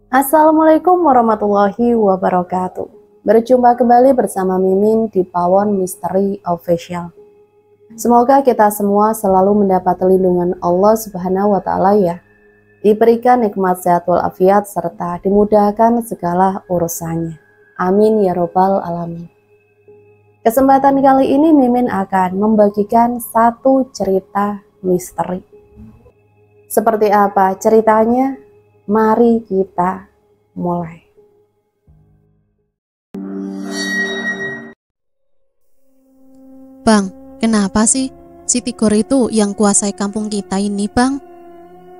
Assalamualaikum warahmatullahi wabarakatuh. Berjumpa kembali bersama Mimin di Pawon Misteri Official. Semoga kita semua selalu mendapat lindungan Allah Subhanahu wa Ta'ala ya. Diberikan nikmat sehat walafiat serta dimudahkan segala urusannya. Amin ya robbal alamin. Kesempatan kali ini Mimin akan membagikan satu cerita misteri. Seperti apa ceritanya? Mari kita mulai. Bang, kenapa sih si Tigor itu yang kuasai kampung kita ini, Bang?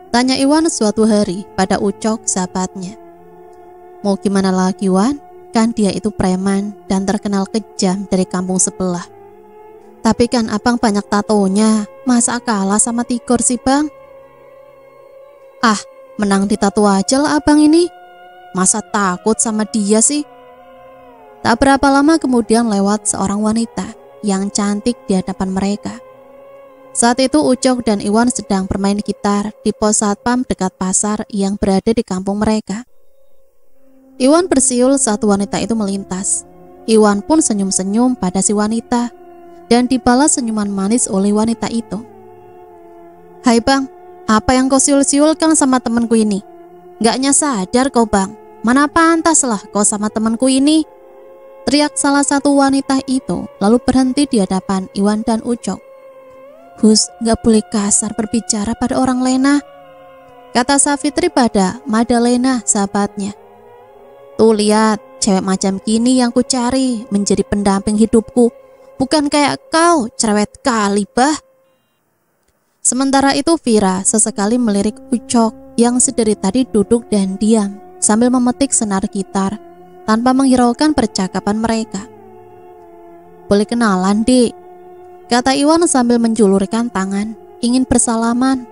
Tanya Iwan suatu hari pada Ucok, sahabatnya. Mau gimana lagi, Wan? Kan dia itu preman dan terkenal kejam dari kampung sebelah. Tapi kan abang banyak tatonya, masa kalah sama Tigor sih, Bang? Ah, menang di tato aja lah abang ini. Masa takut sama dia sih? Tak berapa lama kemudian lewat seorang wanita yang cantik di hadapan mereka. Saat itu Ucok dan Iwan sedang bermain gitar di pos satpam dekat pasar yang berada di kampung mereka. Iwan bersiul saat wanita itu melintas. Iwan pun senyum-senyum pada si wanita dan dibalas senyuman manis oleh wanita itu. Hai bang, apa yang kau siul-siulkan sama temanku ini? Gaknya sadar kau bang, mana pantas lah kau sama temanku ini? Teriak salah satu wanita itu lalu berhenti di hadapan Iwan dan Ucok. Hus, gak boleh kasar berbicara pada orang lena, kata Safitri pada Madalena sahabatnya. Tuh lihat, cewek macam gini yang ku cari menjadi pendamping hidupku, bukan kayak kau, cerewet kali bah. Sementara itu Vira sesekali melirik Ucok yang sedari tadi duduk dan diam sambil memetik senar gitar tanpa menghiraukan percakapan mereka. Boleh kenalan, Dik, kata Iwan sambil menjulurkan tangan, ingin bersalaman,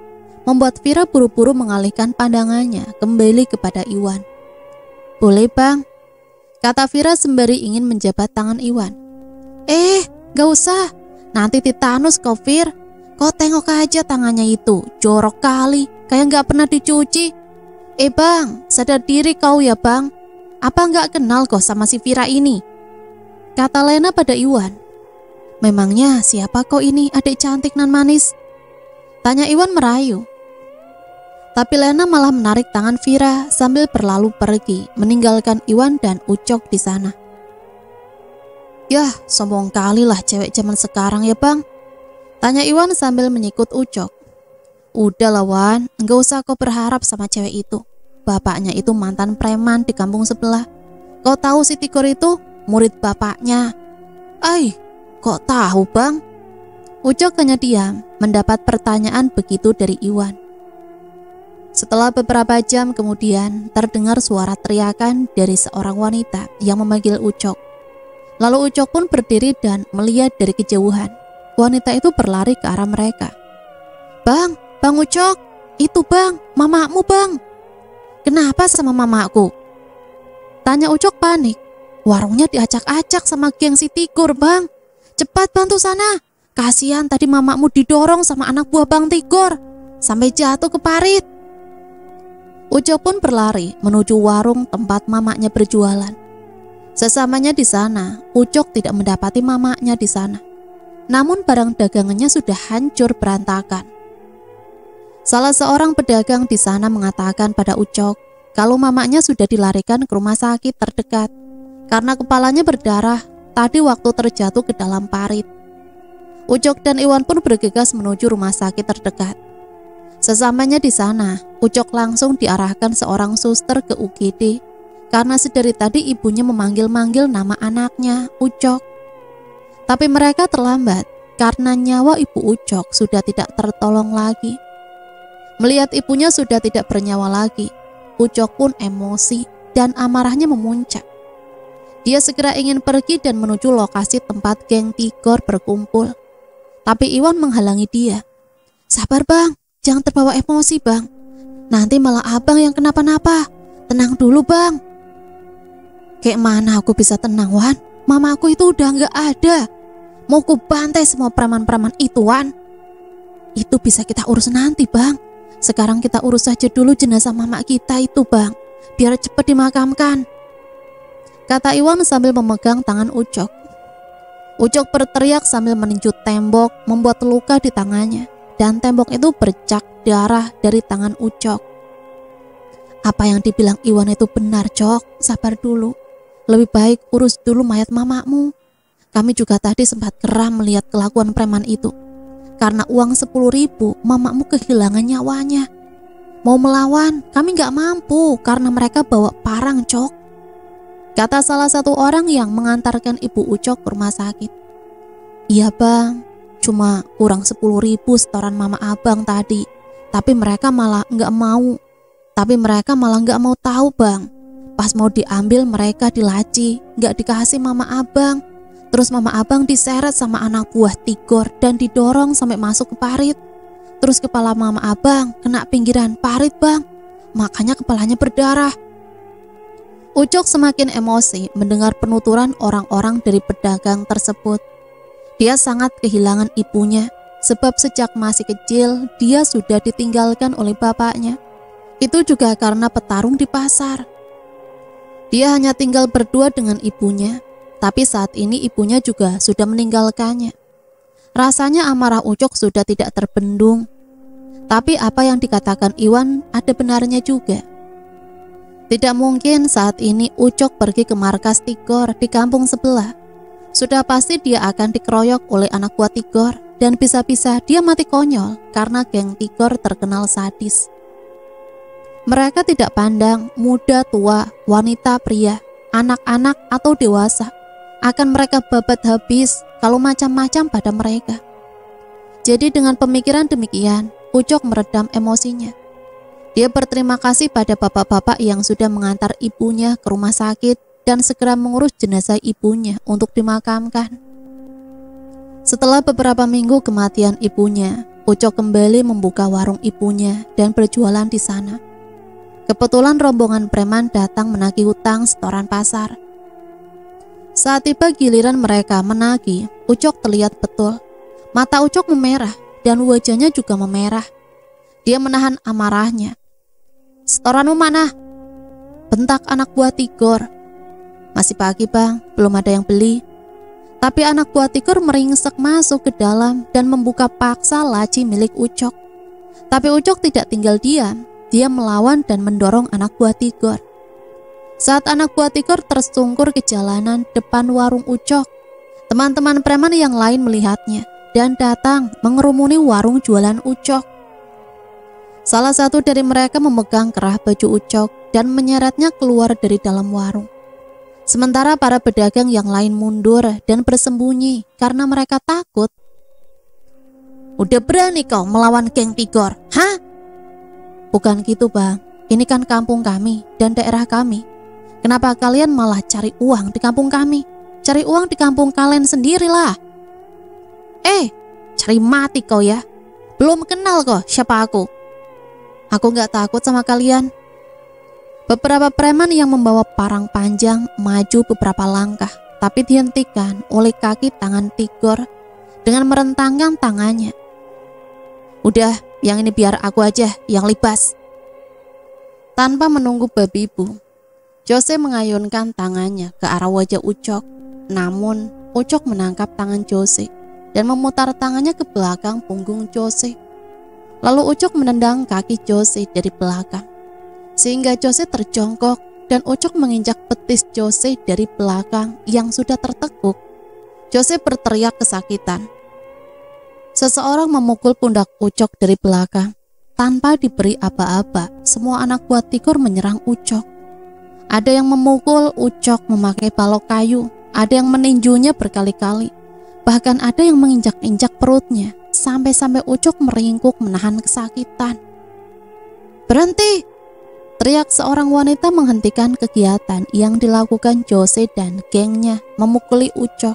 membuat Vira buru-buru mengalihkan pandangannya kembali kepada Iwan. Boleh bang, kata Vira sembari ingin menjabat tangan Iwan. Gak usah, nanti titanus kau Vir. Kau tengok aja tangannya itu, jorok kali, kayak gak pernah dicuci. Bang, sadar diri kau ya bang. Apa gak kenal kau sama si Vira ini? Kata Lena pada Iwan. Memangnya siapa kau ini, adik cantik nan manis? Tanya Iwan merayu. Tapi Lena malah menarik tangan Vira sambil berlalu pergi, meninggalkan Iwan dan Ucok di sana. Yah, sombong kali lah cewek zaman sekarang ya bang. Tanya Iwan sambil menyikut Ucok. Udah lah Wan, enggak usah kau berharap sama cewek itu. Bapaknya itu mantan preman di kampung sebelah. Kau tahu si Tigor itu murid bapaknya. Kok tahu bang? Ucok hanya diam mendapat pertanyaan begitu dari Iwan. Setelah beberapa jam kemudian terdengar suara teriakan dari seorang wanita yang memanggil Ucok. Lalu Ucok pun berdiri dan melihat dari kejauhan. Wanita itu berlari ke arah mereka. Bang Ucok, itu bang, mamamu bang. Kenapa sama mamaku? Tanya Ucok panik. Warungnya diacak-acak sama geng si Tigor bang. Cepat bantu sana. Kasihan tadi mamamu didorong sama anak buah bang Tigor sampai jatuh ke parit. Ucok pun berlari menuju warung tempat mamanya berjualan. Sesamanya di sana, Ucok tidak mendapati mamanya di sana. Namun barang dagangannya sudah hancur berantakan. Salah seorang pedagang di sana mengatakan pada Ucok kalau mamanya sudah dilarikan ke rumah sakit terdekat karena kepalanya berdarah tadi waktu terjatuh ke dalam parit. Ucok dan Iwan pun bergegas menuju rumah sakit terdekat. Sesamanya di sana, Ucok langsung diarahkan seorang suster ke UGD karena sedari tadi ibunya memanggil-manggil nama anaknya, Ucok. Tapi mereka terlambat karena nyawa ibu Ucok sudah tidak tertolong lagi. Melihat ibunya sudah tidak bernyawa lagi, Ucok pun emosi dan amarahnya memuncak. Dia segera ingin pergi dan menuju lokasi tempat geng Tigor berkumpul. Tapi Iwan menghalangi dia. Sabar bang, jangan terbawa emosi bang. Nanti malah abang yang kenapa-napa. Tenang dulu bang. Kayak mana aku bisa tenang Wan? Mamaku itu udah gak ada. Mau ku bantai semua preman-preman itu Wan. Itu bisa kita urus nanti bang. Sekarang kita urus saja dulu jenazah mama kita itu bang. biar cepat dimakamkan, kata Iwan sambil memegang tangan Ucok. Ucok berteriak sambil meninju tembok, membuat luka di tangannya, dan tembok itu bercak darah dari tangan Ucok. Apa yang dibilang Iwan itu benar, Cok. Sabar dulu. Lebih baik urus dulu mayat mamamu. Kami juga tadi sempat geram melihat kelakuan preman itu. Karena uang 10.000, mamamu kehilangan nyawanya. Mau melawan, kami gak mampu karena mereka bawa parang, Cok, kata salah satu orang yang mengantarkan ibu Ucok ke rumah sakit. Iya bang, cuma kurang 10.000 setoran mama abang tadi. Tapi mereka malah gak mau tahu bang. Pas mau diambil mereka dilaci, gak dikasih mama abang. Terus mama abang diseret sama anak buah Tigor dan didorong sampai masuk ke parit. Terus kepala mama abang kena pinggiran parit bang, makanya kepalanya berdarah. Ucok semakin emosi mendengar penuturan orang-orang dari pedagang tersebut. Dia sangat kehilangan ibunya, sebab sejak masih kecil dia sudah ditinggalkan oleh bapaknya. Itu juga karena petarung di pasar. Dia hanya tinggal berdua dengan ibunya, tapi saat ini ibunya juga sudah meninggalkannya. Rasanya amarah Ucok sudah tidak terbendung. Tapi apa yang dikatakan Iwan ada benarnya juga. Tidak mungkin saat ini Ucok pergi ke markas Tigor di kampung sebelah. Sudah pasti dia akan dikeroyok oleh anak buah Tigor, dan bisa-bisa dia mati konyol karena geng Tigor terkenal sadis. Mereka tidak pandang muda, tua, wanita, pria, anak-anak atau dewasa. Akan mereka babat habis kalau macam-macam pada mereka. Jadi dengan pemikiran demikian, Ucok meredam emosinya. Dia berterima kasih pada bapak-bapak yang sudah mengantar ibunya ke rumah sakit dan segera mengurus jenazah ibunya untuk dimakamkan. Setelah beberapa minggu kematian ibunya, Ucok kembali membuka warung ibunya dan berjualan di sana. Kebetulan rombongan preman datang menagih hutang setoran pasar. Saat tiba giliran mereka menagih, Ucok terlihat betul. Mata Ucok memerah dan wajahnya juga memerah. Dia menahan amarahnya. Setoranmu mana? Bentak anak buah Tigor. Masih pagi bang, belum ada yang beli. Tapi anak buah Tigor meringsek masuk ke dalam dan membuka paksa laci milik Ucok. Tapi Ucok tidak tinggal diam. Dia melawan dan mendorong anak buah Tigor. Saat anak buah Tigor tersungkur ke jalanan depan warung Ucok, teman-teman preman yang lain melihatnya dan datang mengerumuni warung jualan Ucok. Salah satu dari mereka memegang kerah baju Ucok dan menyeretnya keluar dari dalam warung. Sementara para pedagang yang lain mundur dan bersembunyi karena mereka takut. Udah berani kau melawan geng Tigor, hah? Bukan gitu bang, ini kan kampung kami dan daerah kami. Kenapa kalian malah cari uang di kampung kami? Cari uang di kampung kalian sendirilah. Cari mati kau ya. Belum kenal kok siapa aku. Aku gak takut sama kalian. Beberapa preman yang membawa parang panjang maju beberapa langkah, tapi dihentikan oleh kaki tangan Tigor dengan merentangkan tangannya. Udah, yang ini biar aku aja yang libas. Tanpa menunggu babi ibu, Jose mengayunkan tangannya ke arah wajah Ucok. Namun Ucok menangkap tangan Jose dan memutar tangannya ke belakang punggung Jose. Lalu Ucok menendang kaki Jose dari belakang, sehingga Jose terjongkok dan Ucok menginjak betis Jose dari belakang yang sudah tertekuk. Jose berteriak kesakitan. Seseorang memukul pundak Ucok dari belakang. Tanpa diberi apa-apa, semua anak buah Tigor menyerang Ucok. Ada yang memukul Ucok memakai balok kayu, ada yang meninjunya berkali-kali. Bahkan ada yang menginjak-injak perutnya, sampai-sampai Ucok meringkuk menahan kesakitan. Berhenti! Teriak seorang wanita menghentikan kegiatan yang dilakukan Jose dan gengnya memukuli Ucok.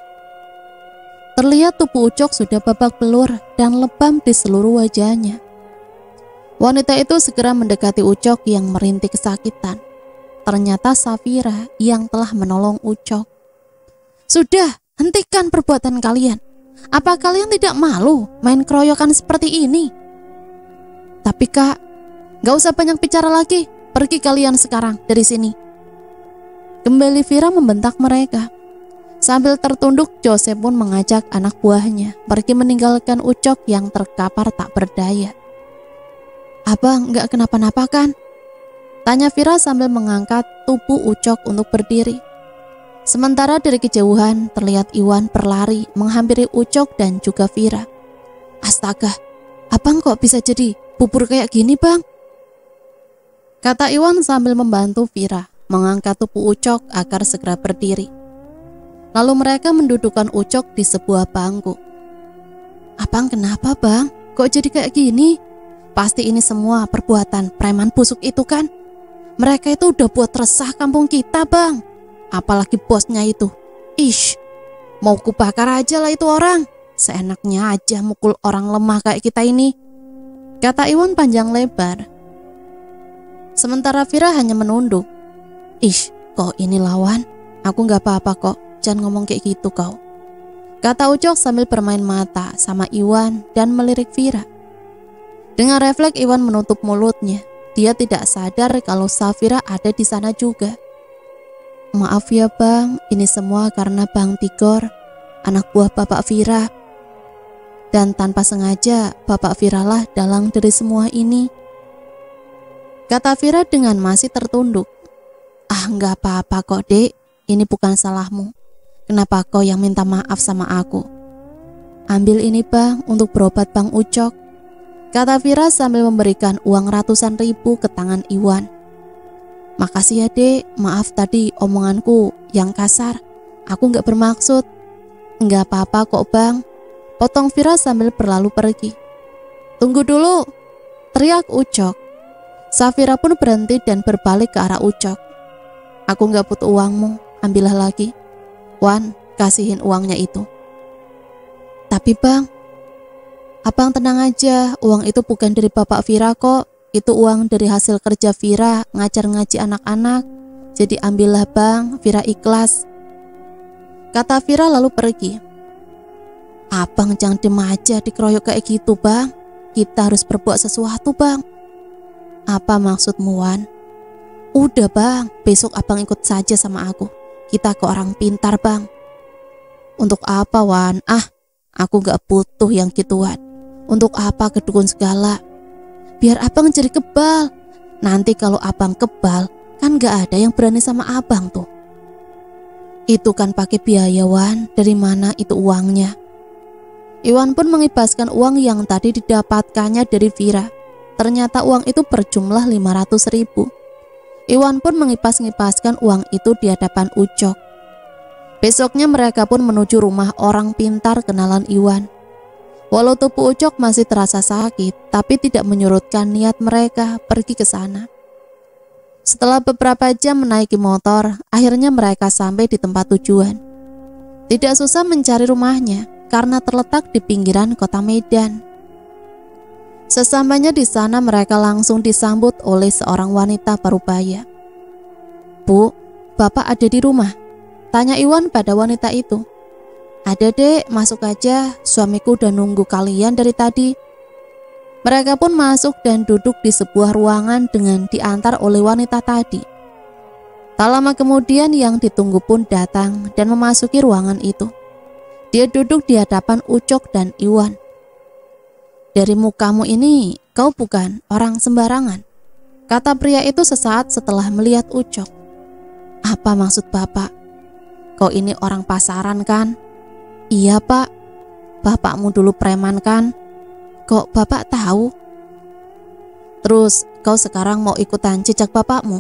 Terlihat tubuh Ucok sudah babak belur dan lebam di seluruh wajahnya. Wanita itu segera mendekati Ucok yang merintih kesakitan. Ternyata Safira yang telah menolong Ucok. Sudah, hentikan perbuatan kalian. Apa kalian tidak malu main keroyokan seperti ini? Tapi kak, gak usah banyak bicara lagi. pergi kalian sekarang dari sini. Kembali Vira membentak mereka. Sambil tertunduk, Joseph pun mengajak anak buahnya pergi meninggalkan Ucok yang terkapar tak berdaya. Abang gak kenapa-napa kan? Tanya Vira sambil mengangkat tubuh Ucok untuk berdiri. Sementara dari kejauhan terlihat Iwan berlari menghampiri Ucok dan juga Vira. Astaga, abang kok bisa jadi bubur kayak gini bang? Kata Iwan sambil membantu Vira mengangkat tubuh Ucok agar segera berdiri. Lalu mereka mendudukkan Ucok di sebuah bangku. Abang kenapa bang? Kok jadi kayak gini? Pasti ini semua perbuatan preman busuk itu kan? Mereka itu udah buat resah kampung kita bang. Apalagi bosnya itu. Ish, mau kubakar aja lah itu orang. Seenaknya aja mukul orang lemah kayak kita ini. Kata Iwan panjang lebar. Sementara Vira hanya menunduk. Ish, kok ini lawan? Aku gak apa-apa kok, jangan ngomong kayak gitu kau. Kata Ucok sambil bermain mata sama Iwan dan melirik Vira. Dengan refleks Iwan menutup mulutnya. Dia tidak sadar kalau Safira ada di sana juga. Maaf ya bang, ini semua karena Bang Tigor, anak buah Bapak Vira. Dan tanpa sengaja Bapak Vira lah dalang dari semua ini. Kata Vira dengan masih tertunduk. Ah nggak apa-apa kok dek, ini bukan salahmu. Kenapa kau yang minta maaf sama aku? Ambil ini bang untuk berobat Bang Ucok. Kata Vira sambil memberikan uang ratusan ribu ke tangan Iwan. Makasih ya dek, maaf tadi omonganku yang kasar. Aku nggak bermaksud. Nggak apa-apa kok bang. Potong Vira sambil berlalu pergi. Tunggu dulu, teriak Ucok. Safira pun berhenti dan berbalik ke arah Ucok. Aku gak butuh uangmu, ambillah lagi. Wan, kasihin uangnya itu. Tapi bang, abang tenang aja, uang itu bukan dari Bapak Vira kok. Itu uang dari hasil kerja Vira ngajar ngaji anak-anak. Jadi ambillah bang, Vira ikhlas. Kata Vira lalu pergi. Abang jangan diem aja dikeroyok kayak gitu bang. Kita harus berbuat sesuatu bang. Apa maksudmu Wan? Udah bang, besok abang ikut saja sama aku. Kita ke orang pintar bang. Untuk apa Wan? Ah, aku gak butuh yang gituan. Untuk apa ke dukun segala? Biar abang jadi kebal. Nanti kalau abang kebal, kan gak ada yang berani sama abang tuh. Itu kan pakai biaya Wan. Dari mana itu uangnya? Iwan pun mengibaskan uang yang tadi didapatkannya dari Vira. Ternyata uang itu berjumlah 500 ribu. Iwan pun mengipas-ngipaskan uang itu di hadapan Ucok. Besoknya mereka pun menuju rumah orang pintar kenalan Iwan. Walau tubuh Ucok masih terasa sakit, tapi tidak menyurutkan niat mereka pergi ke sana. Setelah beberapa jam menaiki motor, akhirnya mereka sampai di tempat tujuan. Tidak susah mencari rumahnya, karena terletak di pinggiran kota Medan. Sesampainya di sana mereka langsung disambut oleh seorang wanita parubaya. Bu, bapak ada di rumah? Tanya Iwan pada wanita itu. Ada dek, masuk aja, suamiku udah nunggu kalian dari tadi. Mereka pun masuk dan duduk di sebuah ruangan dengan diantar oleh wanita tadi. Tak lama kemudian yang ditunggu pun datang dan memasuki ruangan itu. Dia duduk di hadapan Ucok dan Iwan. Dari mukamu ini, kau bukan orang sembarangan, kata pria itu sesaat setelah melihat Ucok. Apa maksud bapak? Kau ini orang pasaran kan? Iya pak, bapakmu dulu preman kan? Kok bapak tahu? Terus kau sekarang mau ikutan jejak bapakmu?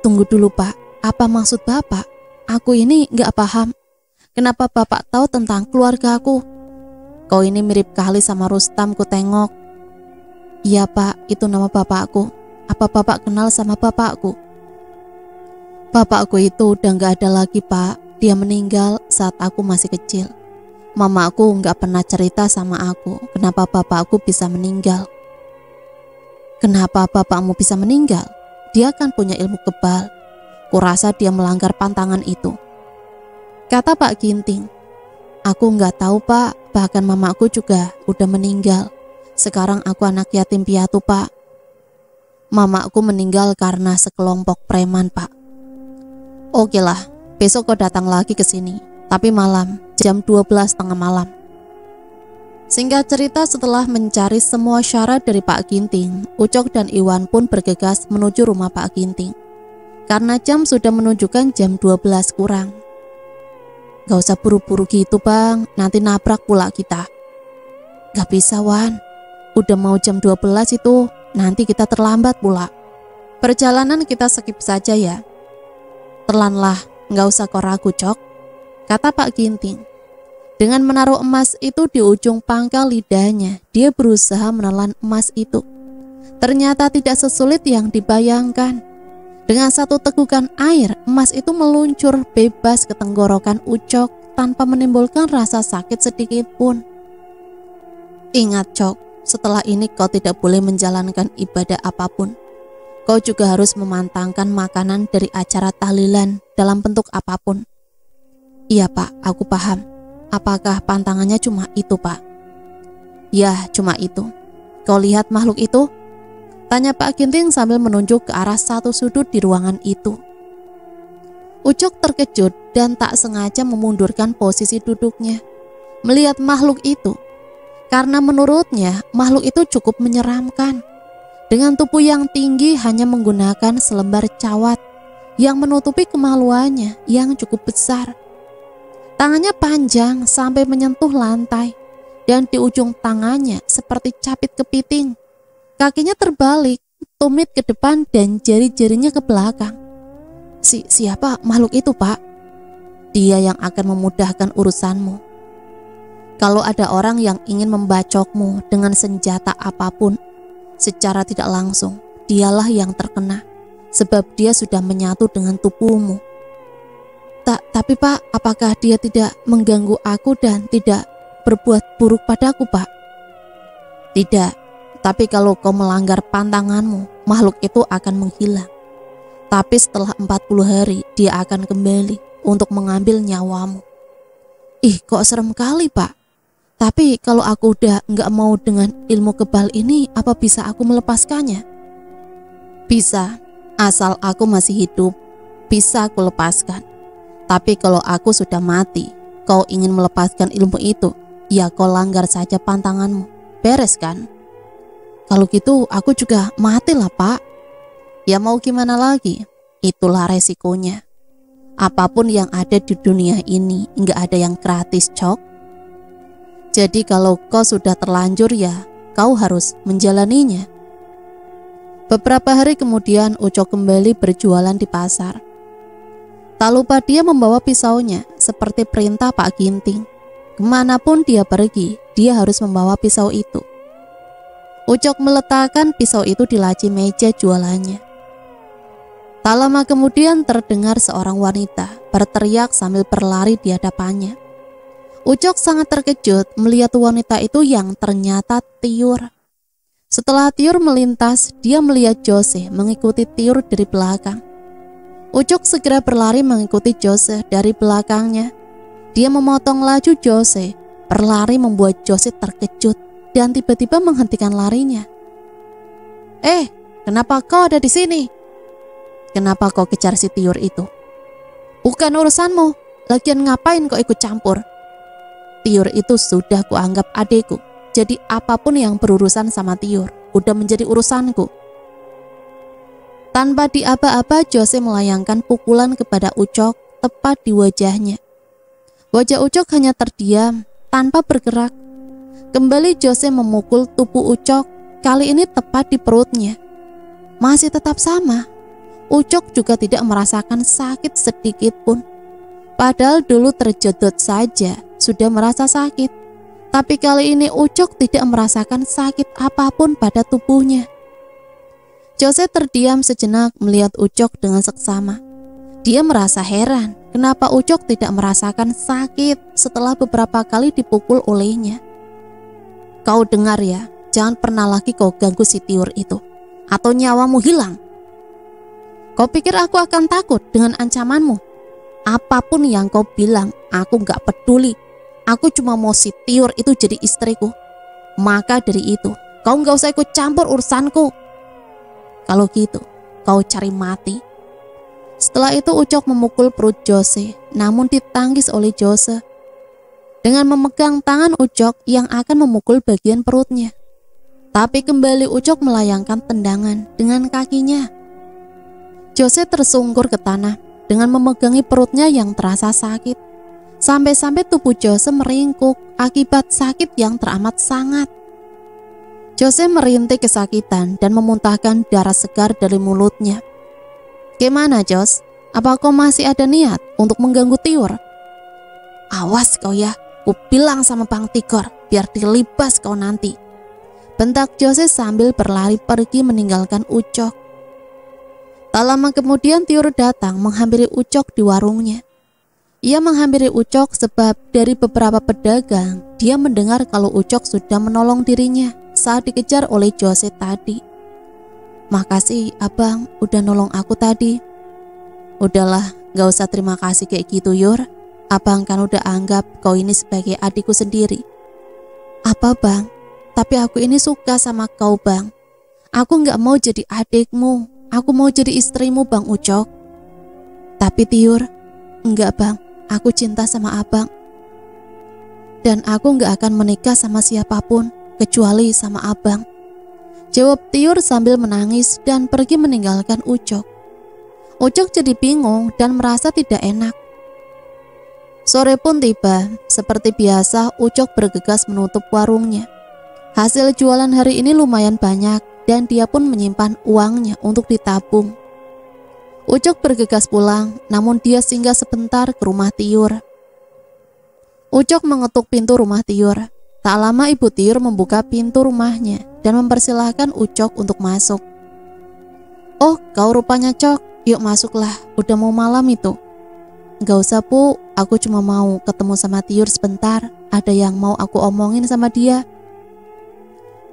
Tunggu dulu pak, apa maksud bapak? Aku ini gak paham. Kenapa bapak tahu tentang keluarga aku? Kau ini mirip kali sama Rustam ku tengok. Iya pak, itu nama bapakku. Apa bapak kenal sama bapakku? Bapakku itu udah gak ada lagi pak. Dia meninggal saat aku masih kecil. Mama aku gak pernah cerita sama aku kenapa bapakku bisa meninggal. Kenapa bapakmu bisa meninggal? Dia kan punya ilmu kebal. Kurasa dia melanggar pantangan itu, kata Pak Ginting. Aku nggak tahu pak, bahkan mamaku juga udah meninggal. Sekarang aku anak yatim piatu pak. Mamaku meninggal karena sekelompok preman, Pak. Oke lah, besok kau datang lagi ke sini, tapi malam, jam 12:30 malam. Singkat cerita, setelah mencari semua syarat dari Pak Ginting, Ucok dan Iwan pun bergegas menuju rumah Pak Ginting. Karena jam sudah menunjukkan jam 12 kurang. Gak usah buru-buru gitu bang, nanti nabrak pula kita. Gak bisa Wan, udah mau jam 12 itu, nanti kita terlambat pula. Perjalanan kita skip saja ya. Telanlah, gak usah kau ragu Cok, kata Pak Ginting. Dengan menaruh emas itu di ujung pangkal lidahnya, dia berusaha menelan emas itu. Ternyata tidak sesulit yang dibayangkan. Dengan satu tegukan air, emas itu meluncur bebas ke tenggorokan Ucok tanpa menimbulkan rasa sakit sedikit pun. Ingat Cok, setelah ini kau tidak boleh menjalankan ibadah apapun. Kau juga harus memantangkan makanan dari acara tahlilan dalam bentuk apapun. Iya Pak, aku paham. Apakah pantangannya cuma itu Pak? Ya, cuma itu. Kau lihat makhluk itu? Tanya Pak Ginting sambil menunjuk ke arah satu sudut di ruangan itu. Ucok terkejut dan tak sengaja memundurkan posisi duduknya melihat makhluk itu. Karena menurutnya makhluk itu cukup menyeramkan. Dengan tubuh yang tinggi hanya menggunakan selembar cawat yang menutupi kemaluannya yang cukup besar. Tangannya panjang sampai menyentuh lantai dan di ujung tangannya seperti capit kepiting. Kakinya terbalik, tumit ke depan dan jari-jarinya ke belakang. Siapa makhluk itu Pak? Dia yang akan memudahkan urusanmu. Kalau ada orang yang ingin membacokmu dengan senjata apapun, secara tidak langsung, dialah yang terkena, sebab dia sudah menyatu dengan tubuhmu. Tapi Pak, apakah dia tidak mengganggu aku dan tidak berbuat buruk padaku Pak? Tidak, tapi kalau kau melanggar pantanganmu, makhluk itu akan menghilang. Tapi setelah 40 hari, dia akan kembali untuk mengambil nyawamu. Ih, kok serem kali Pak. Tapi kalau aku udah nggak mau dengan ilmu kebal ini, apa bisa aku melepaskannya? Bisa, asal aku masih hidup, bisa aku lepaskan. Tapi kalau aku sudah mati, kau ingin melepaskan ilmu itu, ya kau langgar saja pantanganmu. Beres kan? Kalau gitu aku juga matilah Pak. Ya mau gimana lagi? Itulah resikonya. Apapun yang ada di dunia ini, nggak ada yang gratis Cok. Jadi kalau kau sudah terlanjur ya, kau harus menjalaninya. Beberapa hari kemudian Ucok kembali berjualan di pasar. Tak lupa dia membawa pisaunya seperti perintah Pak Ginting. Kemanapun dia pergi, dia harus membawa pisau itu. Ucok meletakkan pisau itu di laci meja jualannya. Tak lama kemudian terdengar seorang wanita berteriak sambil berlari di hadapannya. Ucok sangat terkejut melihat wanita itu yang ternyata Tiur. Setelah Tiur melintas, dia melihat Jose mengikuti Tiur dari belakang. Ucok segera berlari mengikuti Jose dari belakangnya. Dia memotong laju Jose. Berlari membuat Jose terkejut dan tiba-tiba menghentikan larinya. Kenapa kau ada di sini? Kenapa kau kejar si Tiur itu? Bukan urusanmu. Lagian ngapain kau ikut campur? Tiur itu sudah kuanggap adekku. Jadi apapun yang berurusan sama Tiur udah menjadi urusanku. Tanpa diaba-aba, Jose melayangkan pukulan kepada Ucok tepat di wajahnya. Wajah Ucok hanya terdiam, tanpa bergerak. Kembali Jose memukul tubuh Ucok, kali ini tepat di perutnya. Masih tetap sama. Ucok juga tidak merasakan sakit sedikit pun. Padahal dulu terjedot saja, sudah merasa sakit. Tapi kali ini Ucok tidak merasakan sakit apapun pada tubuhnya. Jose terdiam sejenak melihat Ucok dengan seksama. Dia merasa heran kenapa Ucok tidak merasakan sakit setelah beberapa kali dipukul olehnya. Kau dengar ya, jangan pernah lagi kau ganggu si Tiur itu, atau nyawamu hilang. Kau pikir aku akan takut dengan ancamanmu? Apapun yang kau bilang, aku gak peduli. Aku cuma mau si Tiur itu jadi istriku. Maka dari itu, kau gak usah ikut campur urusanku. Kalau gitu, kau cari mati. Setelah itu Ucok memukul perut Jose, namun ditangkis oleh Jose dengan memegang tangan Ucok yang akan memukul bagian perutnya. Tapi kembali Ucok melayangkan tendangan dengan kakinya. Jose tersungkur ke tanah dengan memegangi perutnya yang terasa sakit. Sampai-sampai tubuh Jose meringkuk akibat sakit yang teramat sangat. Jose merintih kesakitan dan memuntahkan darah segar dari mulutnya. Gimana, Jos? Apa kau masih ada niat untuk mengganggu Tiur? Awas kau ya, ku bilang sama Bang Tigor, biar dilibas kau nanti. Bentak Jose sambil berlari pergi meninggalkan Ucok. Tak lama kemudian Tiur datang menghampiri Ucok di warungnya. Ia menghampiri Ucok sebab dari beberapa pedagang dia mendengar kalau Ucok sudah menolong dirinya saat dikejar oleh Jose tadi. Makasih abang udah nolong aku tadi. Udahlah, gak usah terima kasih kayak gitu Yur. Abang kan udah anggap kau ini sebagai adikku sendiri. Apa bang? Tapi aku ini suka sama kau bang. Aku gak mau jadi adikmu. Aku mau jadi istrimu Bang Ucok. Tapi Tiur, enggak bang, aku cinta sama abang. Dan aku gak akan menikah sama siapapun kecuali sama abang. Jawab Tiur sambil menangis dan pergi meninggalkan Ucok. Ucok jadi bingung dan merasa tidak enak. Sore pun tiba, seperti biasa Ucok bergegas menutup warungnya. Hasil jualan hari ini lumayan banyak dan dia pun menyimpan uangnya untuk ditabung. Ucok bergegas pulang, namun dia singgah sebentar ke rumah Tiur. Ucok mengetuk pintu rumah Tiur. Tak lama Ibu Tiur membuka pintu rumahnya dan mempersilahkan Ucok untuk masuk. Oh, kau rupanya Cok, yuk masuklah, udah mau malam itu. Gak usah Bu, aku cuma mau ketemu sama Tiur sebentar, ada yang mau aku omongin sama dia.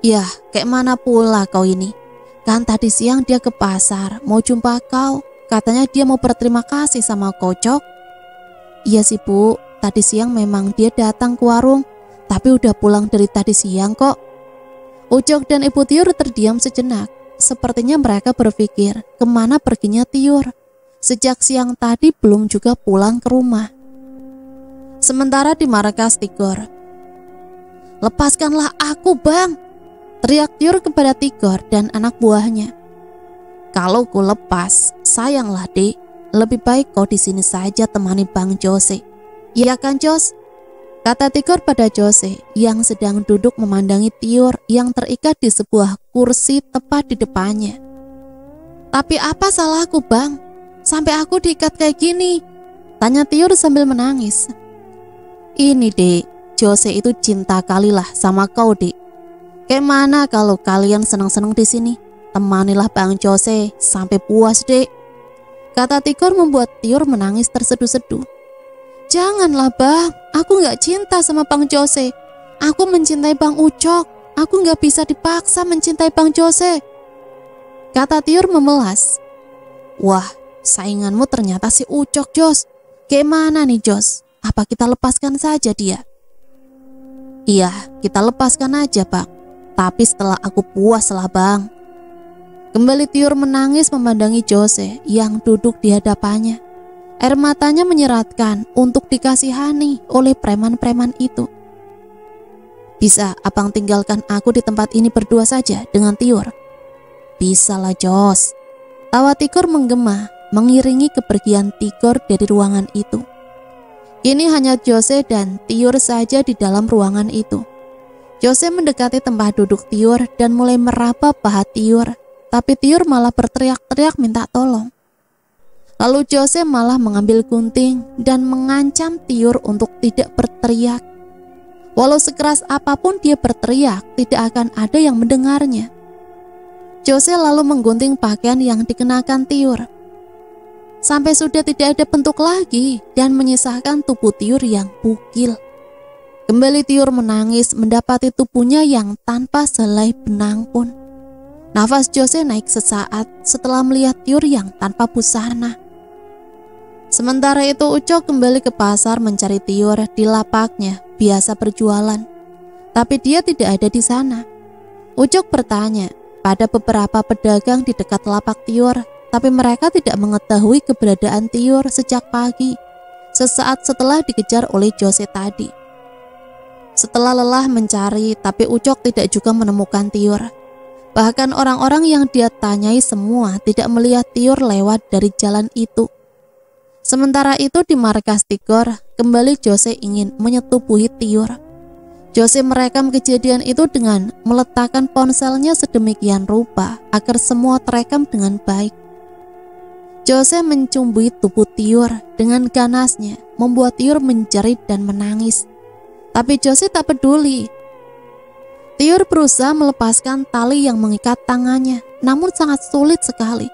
Yah, kayak mana pula kau ini? Kan tadi siang dia ke pasar, mau jumpa kau, katanya dia mau berterima kasih sama kau Cok. Iya sih Bu, tadi siang memang dia datang ke warung, tapi udah pulang dari tadi siang kok. Ucok dan Ibu Tiur terdiam sejenak. Sepertinya mereka berpikir kemana perginya Tiur. Sejak siang tadi belum juga pulang ke rumah. Sementara di markas Tigor. Lepaskanlah aku bang, teriak Tiur kepada Tigor dan anak buahnya. Kalau ku lepas, sayanglah Dek, lebih baik kau di sini saja temani Bang Jose. Iya kan Jos? Kata Tigor pada Jose yang sedang duduk memandangi Tiur yang terikat di sebuah kursi tepat di depannya. Tapi apa salahku bang? Sampai aku diikat kayak gini? Tanya Tiur sambil menangis. Ini Dek, Jose itu cinta kalilah sama kau Dek. Kayak mana kalau kalian senang-senang di sini? Temanilah Bang Jose sampai puas Dek. Kata Tigor membuat Tiur menangis terseduh-seduh. Janganlah bang, aku gak cinta sama Bang Jose. Aku mencintai Bang Ucok. Aku gak bisa dipaksa mencintai Bang Jose. Kata Tiur memelas. Wah, sainganmu ternyata si Ucok Jos. Gimana nih Jos? Apa kita lepaskan saja dia? Iya, kita lepaskan aja bang. Tapi setelah aku puas lah bang. Kembali Tiur menangis memandangi Jose yang duduk di hadapannya. Air matanya menyeratkan untuk dikasihani oleh preman-preman itu. Bisa abang tinggalkan aku di tempat ini berdua saja dengan Tiur? Bisa lah Jos. Tawa Tigor menggema mengiringi kepergian Tigor dari ruangan itu. Kini hanya Jose dan Tiur saja di dalam ruangan itu. Jose mendekati tempat duduk Tiur dan mulai meraba paha Tiur. Tapi Tiur malah berteriak-teriak minta tolong. Lalu Jose malah mengambil gunting dan mengancam Tiur untuk tidak berteriak. Walau sekeras apapun dia berteriak, tidak akan ada yang mendengarnya. Jose lalu menggunting pakaian yang dikenakan Tiur. Sampai sudah tidak ada bentuk lagi dan menyisakan tubuh Tiur yang bugil. Kembali Tiur menangis mendapati tubuhnya yang tanpa selai benang pun. Nafas Jose naik sesaat setelah melihat Tiur yang tanpa busana. Sementara itu Ucok kembali ke pasar mencari Tiur di lapaknya biasa berjualan. Tapi dia tidak ada di sana. Ucok bertanya, pada beberapa pedagang di dekat lapak Tior, tapi mereka tidak mengetahui keberadaan Tior sejak pagi, sesaat setelah dikejar oleh Jose tadi. Setelah lelah mencari, tapi Ucok tidak juga menemukan Tior. Bahkan orang-orang yang dia tanyai semua tidak melihat Tior lewat dari jalan itu. Sementara itu di markas Tigor, kembali Jose ingin menyetubuhi Tior. Jose merekam kejadian itu dengan meletakkan ponselnya sedemikian rupa agar semua terekam dengan baik. Jose mencumbui tubuh Tior dengan ganasnya, membuat Tior menjerit dan menangis. Tapi Jose tak peduli. Tior berusaha melepaskan tali yang mengikat tangannya, namun sangat sulit sekali,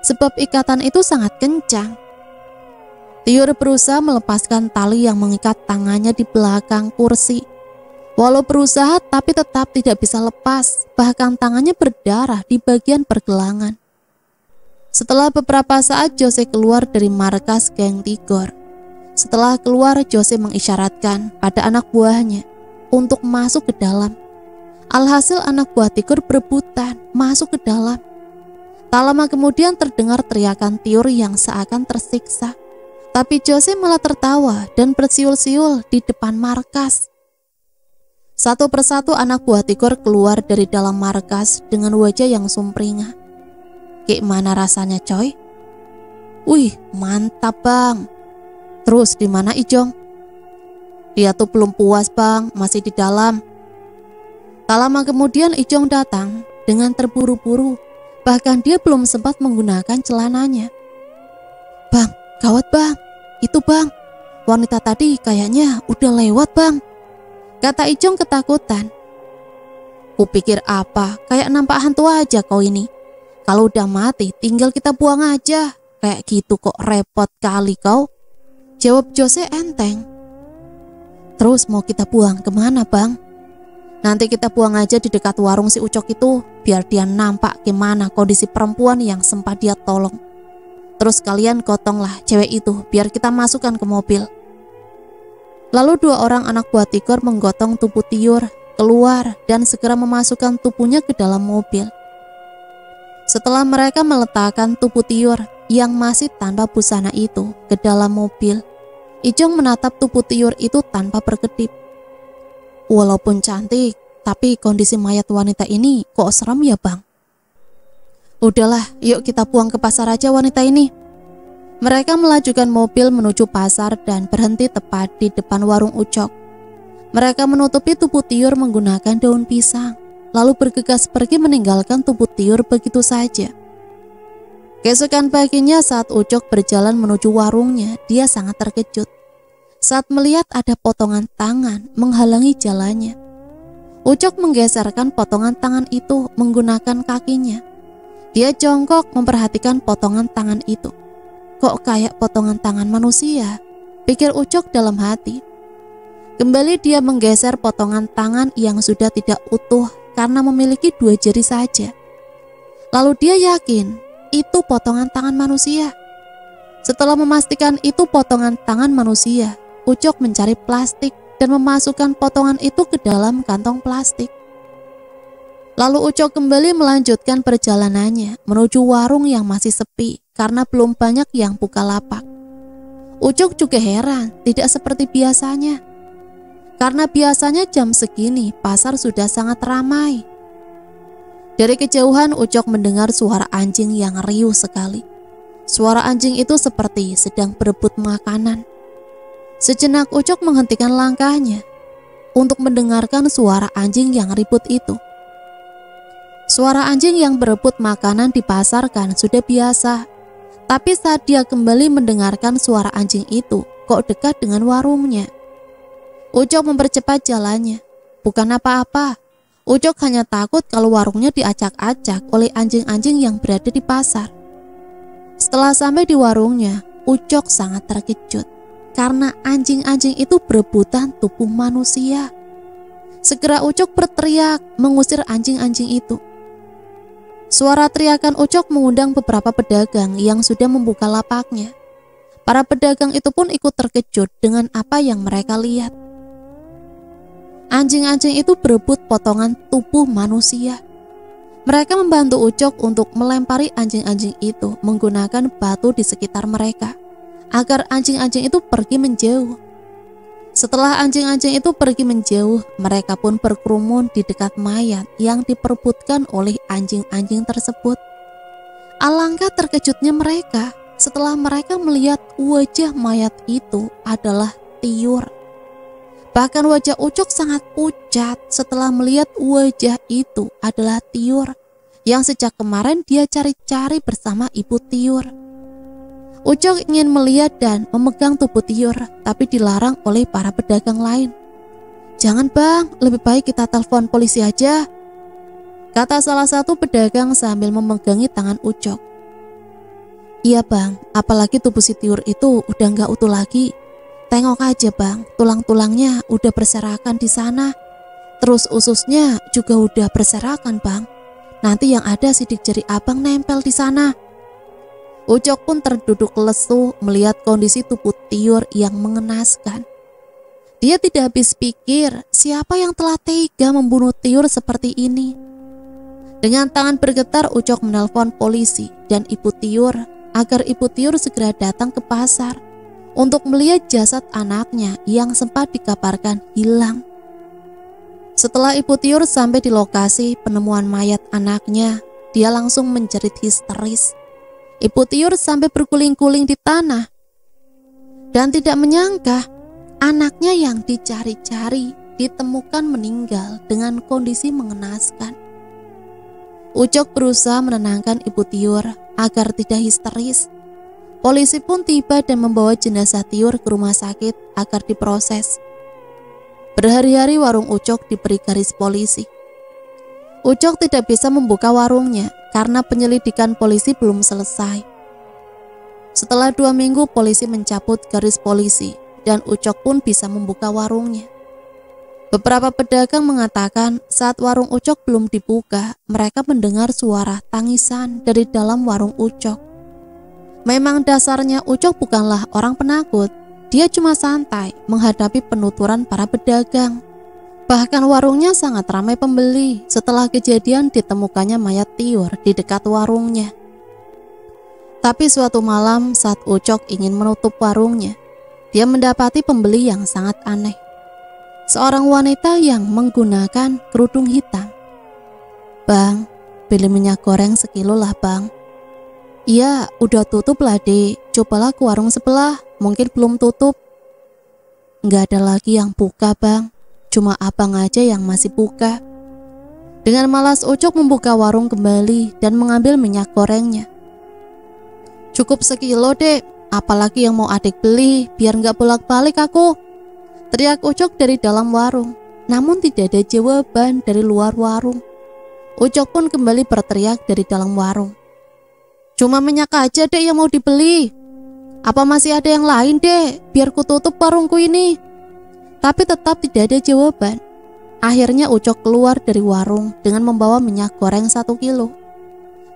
sebab ikatan itu sangat kencang. Tior berusaha melepaskan tali yang mengikat tangannya di belakang kursi. Walau berusaha, tapi tetap tidak bisa lepas, bahkan tangannya berdarah di bagian pergelangan. Setelah beberapa saat, Jose keluar dari markas geng Tigor. Setelah keluar, Jose mengisyaratkan pada anak buahnya untuk masuk ke dalam. Alhasil anak buah Tigor berebutan masuk ke dalam. Tak lama kemudian terdengar teriakan Tior yang seakan tersiksa. Tapi Jose malah tertawa dan bersiul-siul di depan markas. Satu persatu anak buah Tigor keluar dari dalam markas dengan wajah yang sumringah. Gimana rasanya, coy? Wih, mantap bang. Terus di mana Ijong? Dia tuh belum puas bang, masih di dalam. Tak lama kemudian Ijong datang dengan terburu-buru. Bahkan dia belum sempat menggunakan celananya. Bang, gawat bang. Itu bang, wanita tadi kayaknya udah lewat bang, kata Ijong ketakutan. Kupikir apa, kayak nampak hantu aja kau ini. Kalau udah mati tinggal kita buang aja. Kayak gitu kok repot kali kau, jawab Jose enteng. Terus mau kita buang kemana bang? Nanti kita buang aja di dekat warung si Ucok itu, biar dia nampak gimana kondisi perempuan yang sempat dia tolong. Terus kalian gotonglah cewek itu biar kita masukkan ke mobil. Lalu dua orang anak buah Tigor menggotong tubuh Tior keluar dan segera memasukkan tubuhnya ke dalam mobil. Setelah mereka meletakkan tubuh Tior yang masih tanpa busana itu ke dalam mobil, Ijong menatap tubuh Tior itu tanpa berkedip. Walaupun cantik, tapi kondisi mayat wanita ini kok serem ya bang? Udahlah, yuk kita buang ke pasar aja wanita ini. Mereka melajukan mobil menuju pasar dan berhenti tepat di depan warung Ucok. Mereka menutupi tubuh Tior menggunakan daun pisang, lalu bergegas pergi meninggalkan tubuh Tior begitu saja. Keesokan paginya saat Ucok berjalan menuju warungnya, dia sangat terkejut saat melihat ada potongan tangan menghalangi jalannya. Ucok menggeserkan potongan tangan itu menggunakan kakinya. Dia jongkok memperhatikan potongan tangan itu. Kok kayak potongan tangan manusia? Pikir Ucok dalam hati. Kembali dia menggeser potongan tangan yang sudah tidak utuh karena memiliki 2 jari saja. Lalu dia yakin itu potongan tangan manusia. Setelah memastikan itu potongan tangan manusia, Ucok mencari plastik dan memasukkan potongan itu ke dalam kantong plastik. Lalu Ucok kembali melanjutkan perjalanannya menuju warung yang masih sepi karena belum banyak yang buka lapak. Ucok juga heran, tidak seperti biasanya. Karena biasanya jam segini pasar sudah sangat ramai. Dari kejauhan Ucok mendengar suara anjing yang riuh sekali. Suara anjing itu seperti sedang berebut makanan. Sejenak Ucok menghentikan langkahnya untuk mendengarkan suara anjing yang ribut itu. Suara anjing yang berebut makanan di pasar kan sudah biasa. Tapi saat dia kembali mendengarkan suara anjing itu, kok dekat dengan warungnya. Ucok mempercepat jalannya. Bukan apa-apa. Ucok hanya takut kalau warungnya diacak-acak oleh anjing-anjing yang berada di pasar. Setelah sampai di warungnya, Ucok sangat terkejut karena anjing-anjing itu berebutan tubuh manusia. Segera Ucok berteriak mengusir anjing-anjing itu. Suara teriakan Ucok mengundang beberapa pedagang yang sudah membuka lapaknya. Para pedagang itu pun ikut terkejut dengan apa yang mereka lihat. Anjing-anjing itu berebut potongan tubuh manusia. Mereka membantu Ucok untuk melempari anjing-anjing itu menggunakan batu di sekitar mereka, agar anjing-anjing itu pergi menjauh. Setelah anjing-anjing itu pergi menjauh, mereka pun berkerumun di dekat mayat yang diperebutkan oleh anjing-anjing tersebut. Alangkah terkejutnya mereka setelah mereka melihat wajah mayat itu adalah Tiur. Bahkan wajah Ucok sangat pucat setelah melihat wajah itu adalah Tiur yang sejak kemarin dia cari-cari bersama ibu Tiur. Ucok ingin melihat dan memegang tubuh Tiur, tapi dilarang oleh para pedagang lain. "Jangan bang, lebih baik kita telepon polisi aja," kata salah satu pedagang sambil memegangi tangan Ucok. "Iya bang, apalagi tubuh si Tiur itu udah gak utuh lagi. Tengok aja bang, tulang-tulangnya udah berserakan di sana. Terus ususnya juga udah berserakan bang. Nanti yang ada sidik jari abang nempel di sana." Ucok pun terduduk lesu melihat kondisi tubuh Tiur yang mengenaskan. Dia tidak habis pikir siapa yang telah tega membunuh Tiur seperti ini. Dengan tangan bergetar Ucok menelpon polisi dan ibu Tiur agar ibu Tiur segera datang ke pasar untuk melihat jasad anaknya yang sempat dikabarkan hilang. Setelah ibu Tiur sampai di lokasi penemuan mayat anaknya, dia langsung menjerit histeris. Ibu Tiur sampai berguling-guling di tanah dan tidak menyangka anaknya yang dicari-cari ditemukan meninggal dengan kondisi mengenaskan. Ucok berusaha menenangkan ibu Tiur agar tidak histeris. Polisi pun tiba dan membawa jenazah Tiur ke rumah sakit agar diproses. Berhari-hari warung Ucok diberi garis polisi. Ucok tidak bisa membuka warungnya karena penyelidikan polisi belum selesai. Setelah 2 minggu polisi mencabut garis polisi dan Ucok pun bisa membuka warungnya. Beberapa pedagang mengatakan saat warung Ucok belum dibuka, mereka mendengar suara tangisan dari dalam warung Ucok. Memang dasarnya Ucok bukanlah orang penakut, dia cuma santai menghadapi penuturan para pedagang. Bahkan warungnya sangat ramai pembeli setelah kejadian ditemukannya mayat Tiur di dekat warungnya. Tapi suatu malam saat Ucok ingin menutup warungnya, dia mendapati pembeli yang sangat aneh. Seorang wanita yang menggunakan kerudung hitam. "Bang, beli minyak goreng sekilo lah bang." "Iya, udah tutup lah dek, cobalah ke warung sebelah, mungkin belum tutup." "Nggak ada lagi yang buka bang, cuma abang aja yang masih buka." Dengan malas Ucok membuka warung kembali dan mengambil minyak gorengnya. "Cukup sekilo dek, apalagi yang mau adik beli, biar nggak bolak-balik aku," teriak Ucok dari dalam warung. Namun tidak ada jawaban dari luar warung. Ucok pun kembali berteriak dari dalam warung. "Cuma minyak aja dek yang mau dibeli. Apa masih ada yang lain dek, biar ku tutup warungku ini?" Tapi tetap tidak ada jawaban. Akhirnya Ucok keluar dari warung dengan membawa minyak goreng 1 kilo.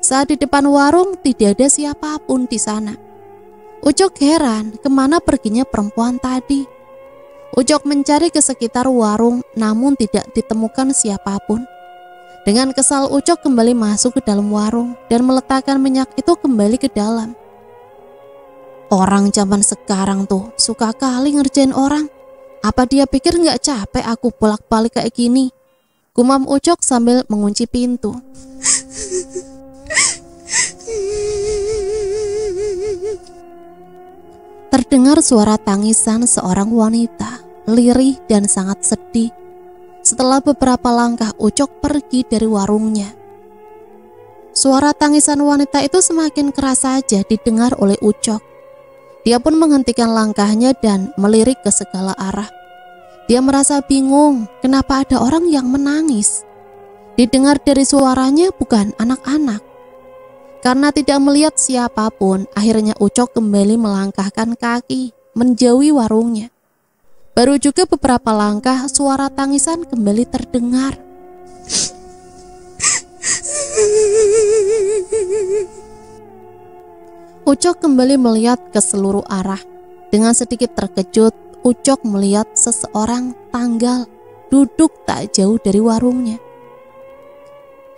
Saat di depan warung tidak ada siapapun di sana. Ucok heran kemana perginya perempuan tadi. Ucok mencari ke sekitar warung namun tidak ditemukan siapapun. Dengan kesal Ucok kembali masuk ke dalam warung dan meletakkan minyak itu kembali ke dalam. Orang zaman sekarang tuh suka kali ngerjain orang. Apa dia pikir nggak capek aku bolak-balik kayak gini? Gumam Ucok sambil mengunci pintu. Terdengar suara tangisan seorang wanita, lirih dan sangat sedih. Setelah beberapa langkah Ucok pergi dari warungnya. Suara tangisan wanita itu semakin keras saja didengar oleh Ucok. Dia pun menghentikan langkahnya dan melirik ke segala arah. Dia merasa bingung kenapa ada orang yang menangis. Didengar dari suaranya bukan anak-anak. Karena tidak melihat siapapun, akhirnya Ucok kembali melangkahkan kaki menjauhi warungnya. Baru juga beberapa langkah suara tangisan kembali terdengar. Ucok kembali melihat ke seluruh arah. Dengan sedikit terkejut, Ucok melihat seseorang tanggal duduk tak jauh dari warungnya.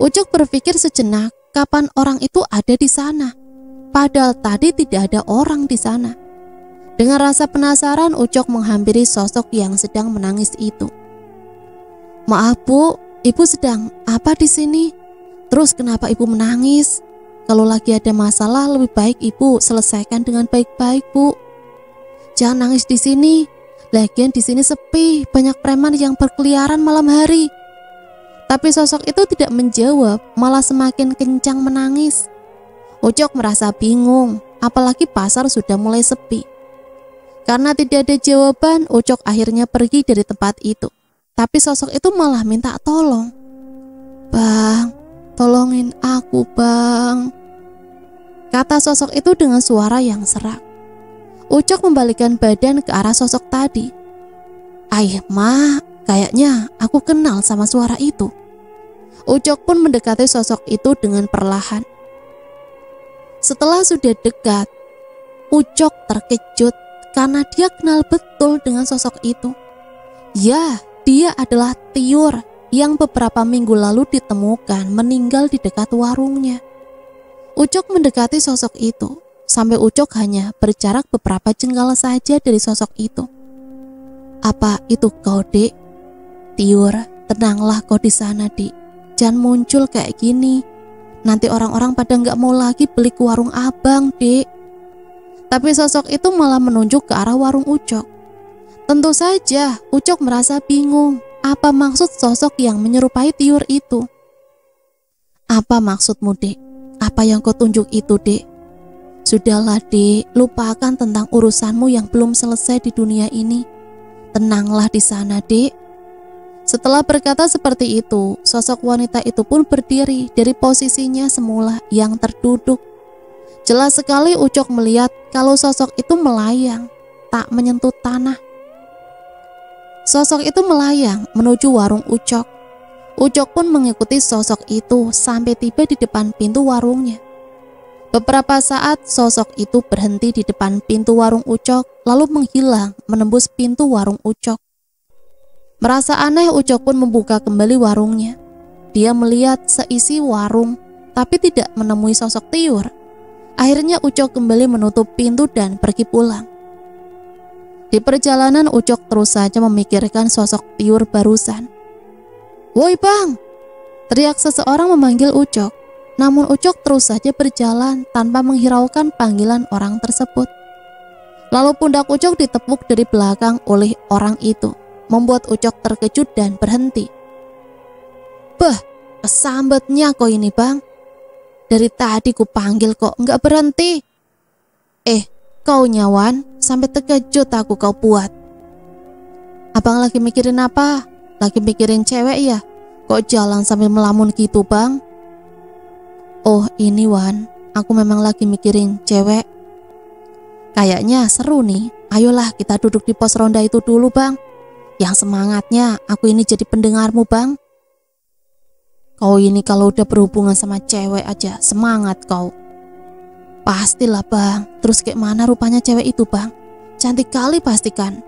Ucok berpikir sejenak, kapan orang itu ada di sana? Padahal tadi tidak ada orang di sana. Dengan rasa penasaran, Ucok menghampiri sosok yang sedang menangis itu. "Maaf Bu, Ibu sedang apa di sini? Terus kenapa Ibu menangis? Kalau lagi ada masalah lebih baik Ibu selesaikan dengan baik-baik Bu. Jangan nangis di sini. Lagian di sini sepi, banyak preman yang berkeliaran malam hari." Tapi sosok itu tidak menjawab, malah semakin kencang menangis. Ucok merasa bingung, apalagi pasar sudah mulai sepi. Karena tidak ada jawaban, Ucok akhirnya pergi dari tempat itu. Tapi sosok itu malah minta tolong. "Bang, tolongin aku Bang," kata sosok itu dengan suara yang serak. Ucok membalikkan badan ke arah sosok tadi. "Ma, kayaknya aku kenal sama suara itu." Ucok pun mendekati sosok itu dengan perlahan. Setelah sudah dekat, Ucok terkejut karena dia kenal betul dengan sosok itu. Ya, dia adalah Tiur yang beberapa minggu lalu ditemukan meninggal di dekat warungnya. Ucok mendekati sosok itu, sampai Ucok hanya berjarak beberapa jengkal saja dari sosok itu. "Apa itu kau, Dek?" "Tiur, tenanglah kau di sana, Dik. Jangan muncul kayak gini. Nanti orang-orang pada nggak mau lagi beli ke warung abang, Dek." Tapi sosok itu malah menunjuk ke arah warung Ucok. Tentu saja, Ucok merasa bingung. Apa maksud sosok yang menyerupai Tiur itu? "Apa maksudmu, Dek? Apa yang kau tunjuk itu, Dek?" "Sudahlah, Dek. Lupakan tentang urusanmu yang belum selesai di dunia ini. Tenanglah di sana, Dek." Setelah berkata seperti itu, sosok wanita itu pun berdiri dari posisinya semula yang terduduk. Jelas sekali Ucok melihat kalau sosok itu melayang, tak menyentuh tanah. Sosok itu melayang menuju warung Ucok. Ucok pun mengikuti sosok itu sampai tiba di depan pintu warungnya. Beberapa saat sosok itu berhenti di depan pintu warung Ucok, lalu menghilang menembus pintu warung Ucok. Merasa aneh, Ucok pun membuka kembali warungnya. Dia melihat seisi warung, tapi tidak menemui sosok Tiur. Akhirnya Ucok kembali menutup pintu dan pergi pulang. Di perjalanan, Ucok terus saja memikirkan sosok Tiur barusan. "Woi Bang!" teriak seseorang memanggil Ucok. Namun Ucok terus saja berjalan tanpa menghiraukan panggilan orang tersebut. Lalu pundak Ucok ditepuk dari belakang oleh orang itu, membuat Ucok terkejut dan berhenti. "Bah, kesambetnya kau ini Bang. Dari tadi ku panggil kok nggak berhenti. Kau nyawan, sampai terkejut aku kau buat." "Abang lagi mikirin apa? Lagi mikirin cewek ya? Kok jalan sambil melamun gitu Bang?" "Oh ini Wan, aku memang lagi mikirin cewek. Kayaknya seru nih, ayolah kita duduk di pos ronda itu dulu Bang. Yang semangatnya aku ini jadi pendengarmu Bang." "Kau ini kalau udah berhubungan sama cewek aja semangat kau." "Pastilah Bang, terus kayak mana rupanya cewek itu Bang? Cantik kali pastikan."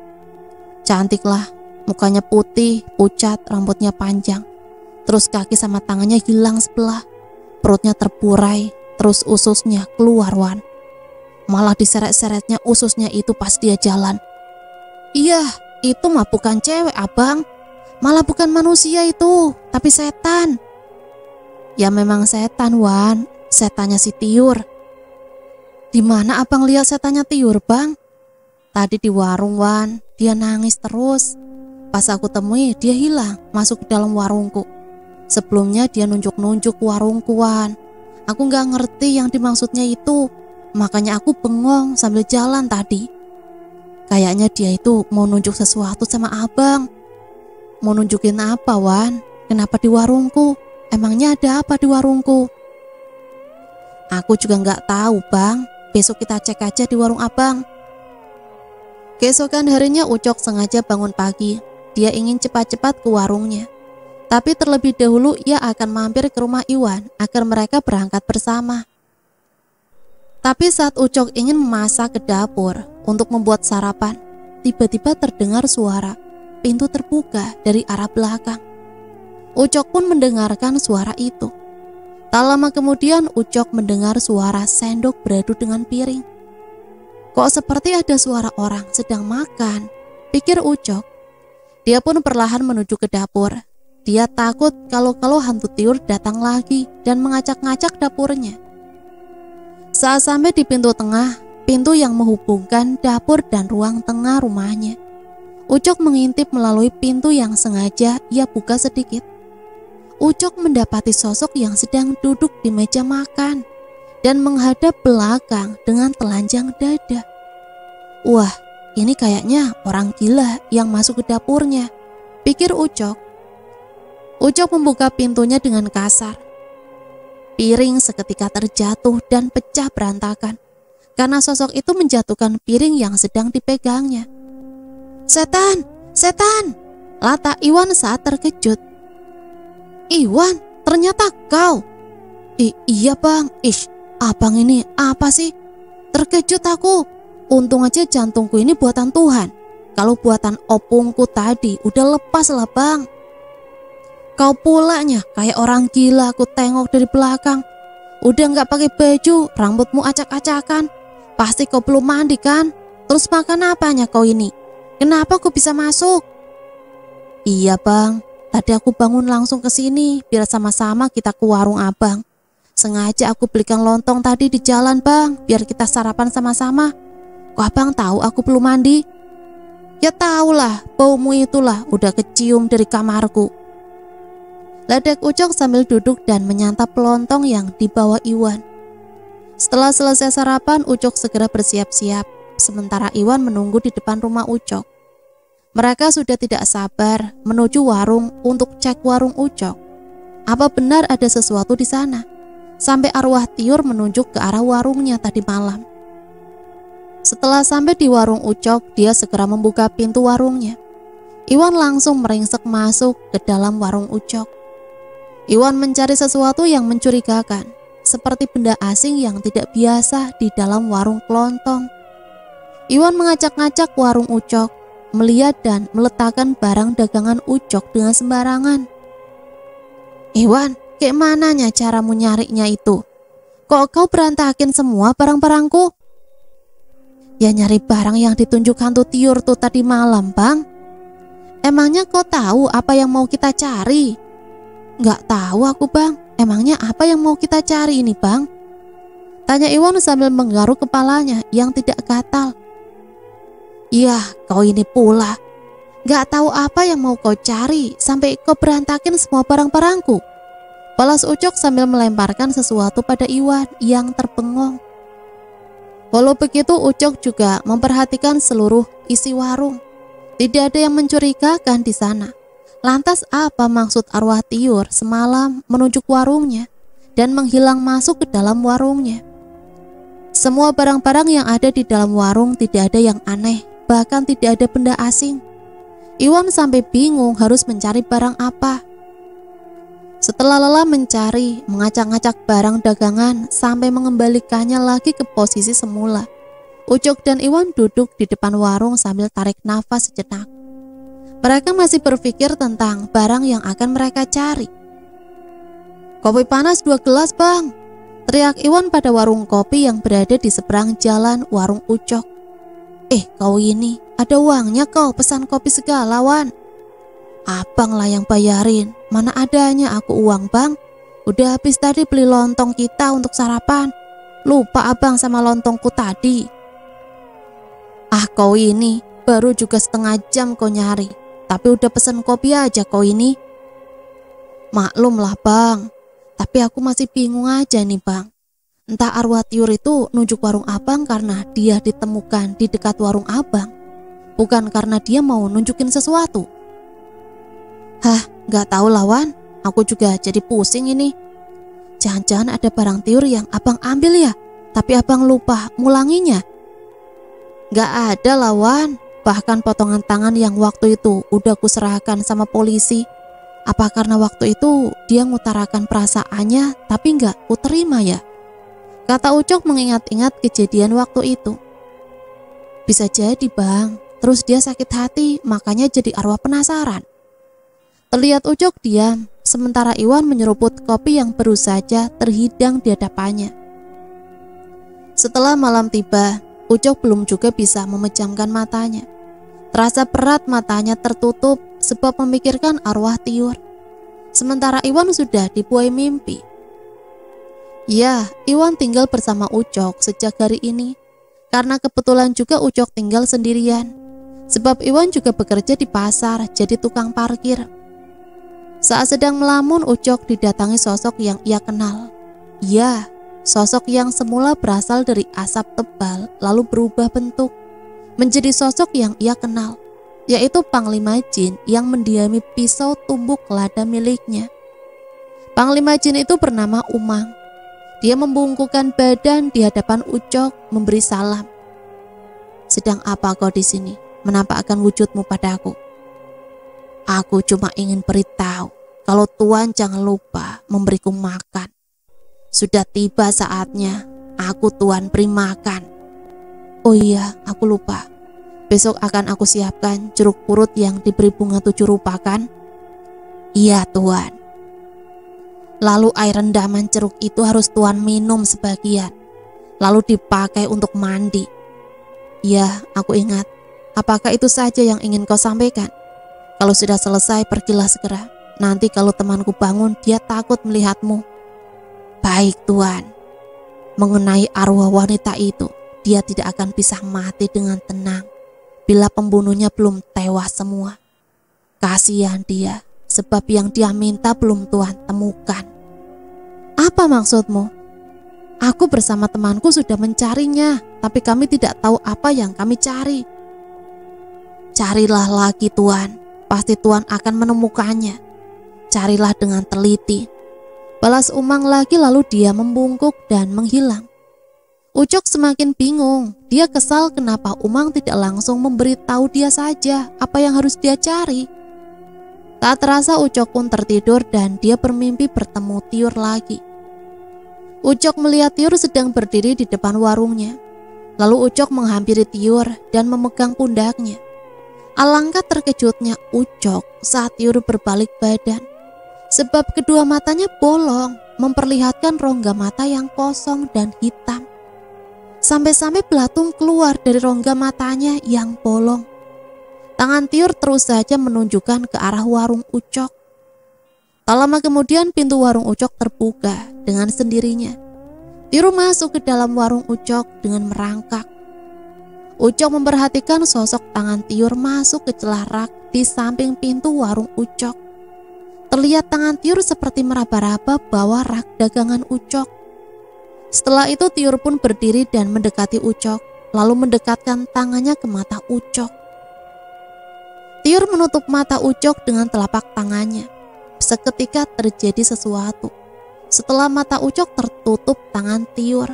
"Cantik lah, mukanya putih, pucat, rambutnya panjang. Terus kaki sama tangannya hilang sebelah. Perutnya terburai, terus ususnya keluar Wan. Malah diseret-seretnya ususnya itu pas dia jalan." "Iya, itu mah bukan cewek Abang. Malah bukan manusia itu, tapi setan." "Ya memang setan Wan, setannya si Tiur." "Di mana Abang lihat setannya Tiur Bang?" "Tadi di warung Wan, dia nangis terus. Pas aku temui dia hilang masuk ke dalam warungku. Sebelumnya dia nunjuk-nunjuk warungku Wan. Aku gak ngerti yang dimaksudnya itu, makanya aku bengong sambil jalan tadi. Kayaknya dia itu mau nunjuk sesuatu sama Abang." "Mau nunjukin apa Wan? Kenapa di warungku? Emangnya ada apa di warungku?" "Aku juga gak tahu Bang. Besok kita cek aja di warung Abang." Keesokan harinya Ucok sengaja bangun pagi. Dia ingin cepat-cepat ke warungnya. Tapi terlebih dahulu ia akan mampir ke rumah Iwan agar mereka berangkat bersama. Tapi saat Ucok ingin memasak ke dapur untuk membuat sarapan, tiba-tiba terdengar suara pintu terbuka dari arah belakang. Ucok pun mendengarkan suara itu. Tak lama kemudian Ucok mendengar suara sendok beradu dengan piring. Kok seperti ada suara orang sedang makan, pikir Ucok. Dia pun perlahan menuju ke dapur. Dia takut kalau hantu tiur datang lagi dan mengacak-ngacak dapurnya. Saat sampai di pintu tengah, pintu yang menghubungkan dapur dan ruang tengah rumahnya, Ucok mengintip melalui pintu yang sengaja ia buka sedikit. Ucok mendapati sosok yang sedang duduk di meja makan dan menghadap belakang dengan telanjang dada. Wah, ini kayaknya orang gila yang masuk ke dapurnya, pikir Ucok. Ucok membuka pintunya dengan kasar. Piring seketika terjatuh dan pecah berantakan karena sosok itu menjatuhkan piring yang sedang dipegangnya. Setan! Setan! Lata Iwan saat terkejut. Iwan, ternyata kau. Iya bang. Ish, abang ini apa sih? Terkejut aku. Untung aja jantungku ini buatan Tuhan. Kalau buatan opungku tadi udah lepas lah bang. Kau pulanya kayak orang gila, aku tengok dari belakang. Udah gak pakai baju, rambutmu acak-acakan. Pasti kau belum mandi kan? Terus makan apanya kau ini? Kenapa kau bisa masuk? Iya bang, tadi aku bangun langsung ke sini biar sama-sama kita ke warung abang. Sengaja aku belikan lontong tadi di jalan bang, biar kita sarapan sama-sama. Kok abang tahu aku belum mandi? Ya tahulah, baumu itulah udah kecium dari kamarku. Ledek Ucok sambil duduk dan menyantap lontong yang dibawa Iwan. Setelah selesai sarapan, Ucok segera bersiap-siap, sementara Iwan menunggu di depan rumah Ucok. Mereka sudah tidak sabar menuju warung untuk cek warung Ucok. Apa benar ada sesuatu di sana? Sampai arwah tiur menunjuk ke arah warungnya tadi malam. Setelah sampai di warung Ucok, dia segera membuka pintu warungnya. Iwan langsung meringsek masuk ke dalam warung Ucok. Iwan mencari sesuatu yang mencurigakan, seperti benda asing yang tidak biasa di dalam warung kelontong. Iwan mengacak-ngacak warung Ucok, melihat dan meletakkan barang dagangan Ucok dengan sembarangan. Iwan, kayak mananya caramu nyarinya itu? Kok kau berantakin semua barang-barangku? Ya nyari barang yang ditunjuk hantu tiur tuh tadi malam bang. Emangnya kau tahu apa yang mau kita cari? Nggak tahu aku bang. Emangnya apa yang mau kita cari ini bang? Tanya Iwan sambil menggaruk kepalanya yang tidak gatal. Yah, kau ini pula. Gak tahu apa yang mau kau cari sampai kau berantakin semua barang-barangku. Balas Ucok sambil melemparkan sesuatu pada Iwan yang terbengong. Walau begitu, Ucok juga memperhatikan seluruh isi warung. Tidak ada yang mencurigakan di sana. Lantas apa maksud arwah tiur semalam menunjuk warungnya dan menghilang masuk ke dalam warungnya? Semua barang-barang yang ada di dalam warung tidak ada yang aneh. Bahkan tidak ada benda asing. Iwan sampai bingung harus mencari barang apa. Setelah lelah mencari, mengacak-ngacak barang dagangan sampai mengembalikannya lagi ke posisi semula, Ucok dan Iwan duduk di depan warung sambil tarik nafas sejenak. Mereka masih berpikir tentang barang yang akan mereka cari. Kopi panas 2 gelas bang, teriak Iwan pada warung kopi yang berada di seberang jalan warung Ucok. Kau ini ada uangnya kau pesan kopi segala Wan. Abang lah yang bayarin, mana adanya aku uang bang. Udah habis tadi beli lontong kita untuk sarapan. Lupa abang sama lontongku tadi. Kau ini baru juga setengah jam kau nyari, tapi udah pesen kopi aja kau ini. Maklum lah bang, tapi aku masih bingung aja nih bang. Entah arwah tiur itu nunjuk warung abang karena dia ditemukan di dekat warung abang, bukan karena dia mau nunjukin sesuatu. Gak tahu lawan, aku juga jadi pusing ini. Jangan-jangan ada barang tiur yang abang ambil ya, tapi abang lupa ngulanginya. Gak ada lawan, bahkan potongan tangan yang waktu itu udah kuserahkan sama polisi. Apa karena waktu itu dia ngutarakan perasaannya tapi gak kuterima ya? Kata Ucok mengingat-ingat kejadian waktu itu. Bisa jadi bang, terus dia sakit hati makanya jadi arwah penasaran. Terlihat Ucok diam, sementara Iwan menyeruput kopi yang baru saja terhidang di hadapannya. Setelah malam tiba, Ucok belum juga bisa memejamkan matanya. Terasa berat matanya tertutup sebab memikirkan arwah Tiur. Sementara Iwan sudah dibuai mimpi. Ya, Iwan tinggal bersama Ucok sejak hari ini. Karena kebetulan juga Ucok tinggal sendirian. Sebab Iwan juga bekerja di pasar jadi tukang parkir. Saat sedang melamun, Ucok didatangi sosok yang ia kenal. Ya, sosok yang semula berasal dari asap tebal lalu berubah bentuk menjadi sosok yang ia kenal, yaitu Panglima Jin yang mendiami pisau tumbuk lada miliknya. Panglima Jin itu bernama Umang. Dia membungkukkan badan di hadapan Ucok memberi salam. "Sedang apa kau di sini, menampakkan wujudmu padaku?" "Aku cuma ingin beritahu kalau Tuan jangan lupa memberiku makan. Sudah tiba saatnya aku Tuan beri makan." "Oh iya, aku lupa. Besok akan aku siapkan jeruk purut yang diberi bunga 7 rupa kan?" "Iya Tuan. Lalu air rendaman jeruk itu harus Tuan minum sebagian, lalu dipakai untuk mandi." "Ya, aku ingat. Apakah itu saja yang ingin kau sampaikan? Kalau sudah selesai, pergilah segera. Nanti kalau temanku bangun, dia takut melihatmu." "Baik Tuan. Mengenai arwah wanita itu, dia tidak akan bisa mati dengan tenang bila pembunuhnya belum tewas semua. Kasihan dia, sebab yang dia minta belum Tuan temukan." "Apa maksudmu?" "Aku bersama temanku sudah mencarinya, tapi kami tidak tahu apa yang kami cari." "Carilah lagi Tuan, pasti Tuan akan menemukannya. Carilah dengan teliti," balas Umang lagi, lalu dia membungkuk dan menghilang. Ucok semakin bingung. Dia kesal kenapa Umang tidak langsung memberitahu dia saja apa yang harus dia cari. Tak terasa Ucok pun tertidur dan dia bermimpi bertemu Tiur lagi. Ucok melihat Tiur sedang berdiri di depan warungnya. Lalu Ucok menghampiri Tiur dan memegang pundaknya. Alangkah terkejutnya Ucok saat Tiur berbalik badan. Sebab kedua matanya bolong, memperlihatkan rongga mata yang kosong dan hitam. Sampai-sampai belatung keluar dari rongga matanya yang bolong. Tangan Tiur terus saja menunjukkan ke arah warung Ucok. Tak lama kemudian pintu warung Ucok terbuka dengan sendirinya. Tiur masuk ke dalam warung Ucok dengan merangkak. Ucok memperhatikan sosok tangan Tiur masuk ke celah rak di samping pintu warung Ucok. Terlihat tangan Tiur seperti meraba-raba bawah rak dagangan Ucok. Setelah itu Tiur pun berdiri dan mendekati Ucok, lalu mendekatkan tangannya ke mata Ucok. Tiur menutup mata Ucok dengan telapak tangannya. Seketika terjadi sesuatu. Setelah mata Ucok tertutup tangan Tiur,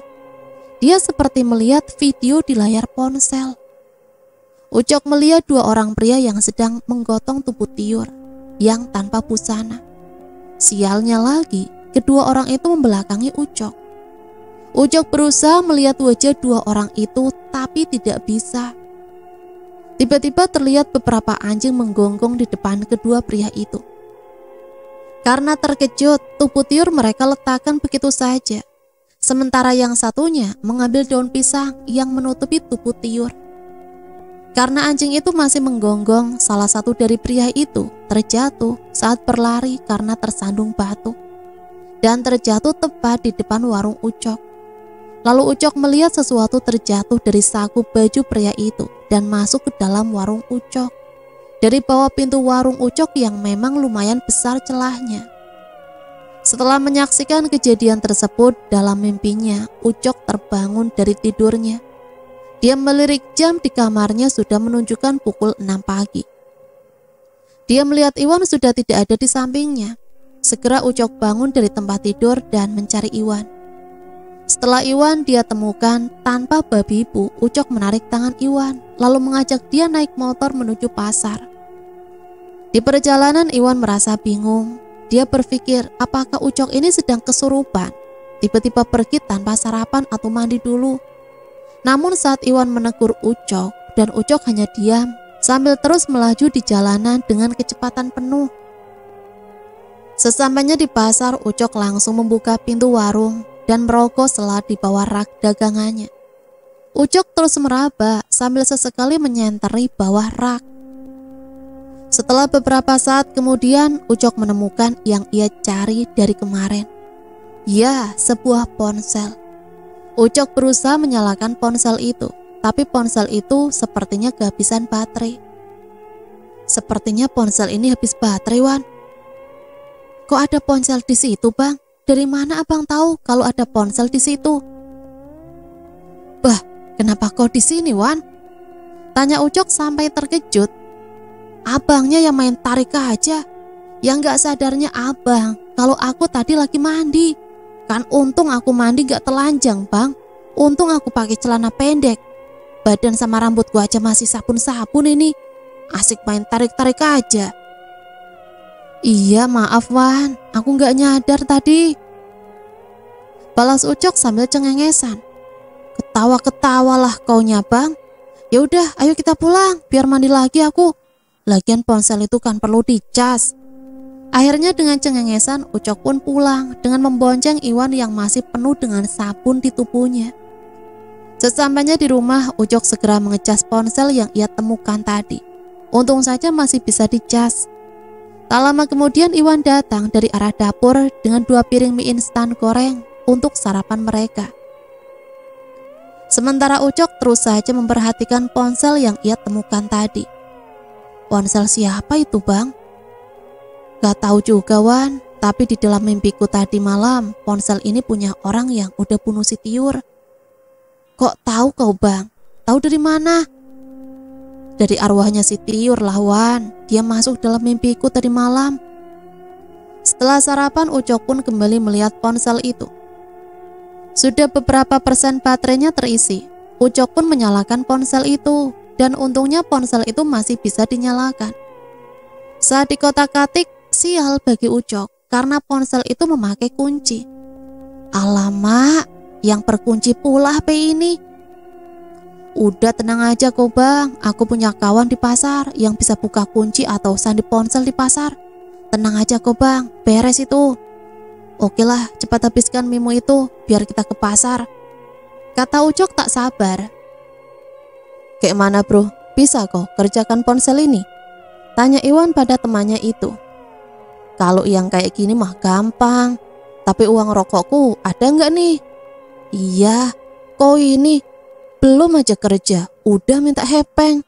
dia seperti melihat video di layar ponsel. Ucok melihat 2 orang pria yang sedang menggotong tubuh Tiur yang tanpa busana. Sialnya lagi, kedua orang itu membelakangi Ucok. Ucok berusaha melihat wajah 2 orang itu tapi tidak bisa. Tiba-tiba terlihat beberapa anjing menggonggong di depan kedua pria itu. Karena terkejut, tubuh Tiur mereka letakkan begitu saja. Sementara yang satunya mengambil daun pisang yang menutupi tubuh Tiur. Karena anjing itu masih menggonggong, salah satu dari pria itu terjatuh saat berlari karena tersandung batu. Dan terjatuh tepat di depan warung Ucok. Lalu Ucok melihat sesuatu terjatuh dari saku baju pria itu dan masuk ke dalam warung Ucok. Dari bawah pintu warung Ucok yang memang lumayan besar celahnya. Setelah menyaksikan kejadian tersebut dalam mimpinya, Ucok terbangun dari tidurnya. Dia melirik jam di kamarnya sudah menunjukkan pukul 6 pagi. Dia melihat Iwan sudah tidak ada di sampingnya. Segera Ucok bangun dari tempat tidur dan mencari Iwan. Setelah Iwan dia temukan, tanpa babi ibu, Ucok menarik tangan Iwan, lalu mengajak dia naik motor menuju pasar. Di perjalanan Iwan merasa bingung. Dia berpikir apakah Ucok ini sedang kesurupan, tiba-tiba pergi tanpa sarapan atau mandi dulu. Namun saat Iwan menegur Ucok dan Ucok hanya diam, sambil terus melaju di jalanan dengan kecepatan penuh. Sesampainya di pasar, Ucok langsung membuka pintu warung dan merokok setelah di bawah rak dagangannya. Ucok terus meraba sambil sesekali menyenteri bawah rak. Setelah beberapa saat kemudian, Ucok menemukan yang ia cari dari kemarin. Ya, sebuah ponsel. Ucok berusaha menyalakan ponsel itu, tapi ponsel itu sepertinya kehabisan baterai. Sepertinya ponsel ini habis baterai, Wan. Kok ada ponsel di situ, Bang? Dari mana Abang tahu kalau ada ponsel di situ? Bah, kenapa kau di sini, Wan? Tanya Ucok sampai terkejut. Abangnya yang main tarik aja. Yang gak sadarnya abang kalau aku tadi lagi mandi. Kan untung aku mandi gak telanjang, Bang. Untung aku pakai celana pendek. Badan sama rambut gua aja masih sabun-sabun ini. Asik main tarik-tarik aja. Iya, maaf Wan, aku gak nyadar tadi. Balas Ucok sambil cengengesan. Ketawa-ketawalah kaunya, Bang. Ya udah, ayo kita pulang, biar mandi lagi aku. Lagian ponsel itu kan perlu dicas. Akhirnya dengan cengengesan, Ucok pun pulang dengan membonceng Iwan yang masih penuh dengan sabun di tubuhnya. Sesampainya di rumah, Ucok segera mengecas ponsel yang ia temukan tadi. Untung saja masih bisa dicas. Tak lama kemudian Iwan datang dari arah dapur dengan 2 piring mie instan goreng untuk sarapan mereka. Sementara Ucok terus saja memperhatikan ponsel yang ia temukan tadi. Ponsel siapa itu, Bang? Gak tahu juga, Wan. Tapi di dalam mimpiku tadi malam, ponsel ini punya orang yang udah bunuh si Tiur. Kok tahu kau, Bang? Tahu dari mana? Dari arwahnya si Tiur lah, Wan. Dia masuk dalam mimpiku tadi malam. Setelah sarapan, Ucok pun kembali melihat ponsel itu. Sudah beberapa persen baterainya terisi. Ucok pun menyalakan ponsel itu. Dan untungnya ponsel itu masih bisa dinyalakan. Saat dikotak-katik, sial bagi Ucok karena ponsel itu memakai kunci. Alamak, yang berkunci pula HP ini. Udah tenang aja kok, Bang. Aku punya kawan di pasar yang bisa buka kunci atau sandi ponsel di pasar. Tenang aja kok, Bang. Beres itu. Oke lah, cepat habiskan mimo itu biar kita ke pasar. Kata Ucok tak sabar. Kayak mana, Bro? Bisa kok kerjakan ponsel ini? Tanya Iwan pada temannya itu. Kalau yang kayak gini mah gampang. Tapi uang rokokku ada nggak nih? Iya, kok ini belum aja kerja, udah minta hepeng.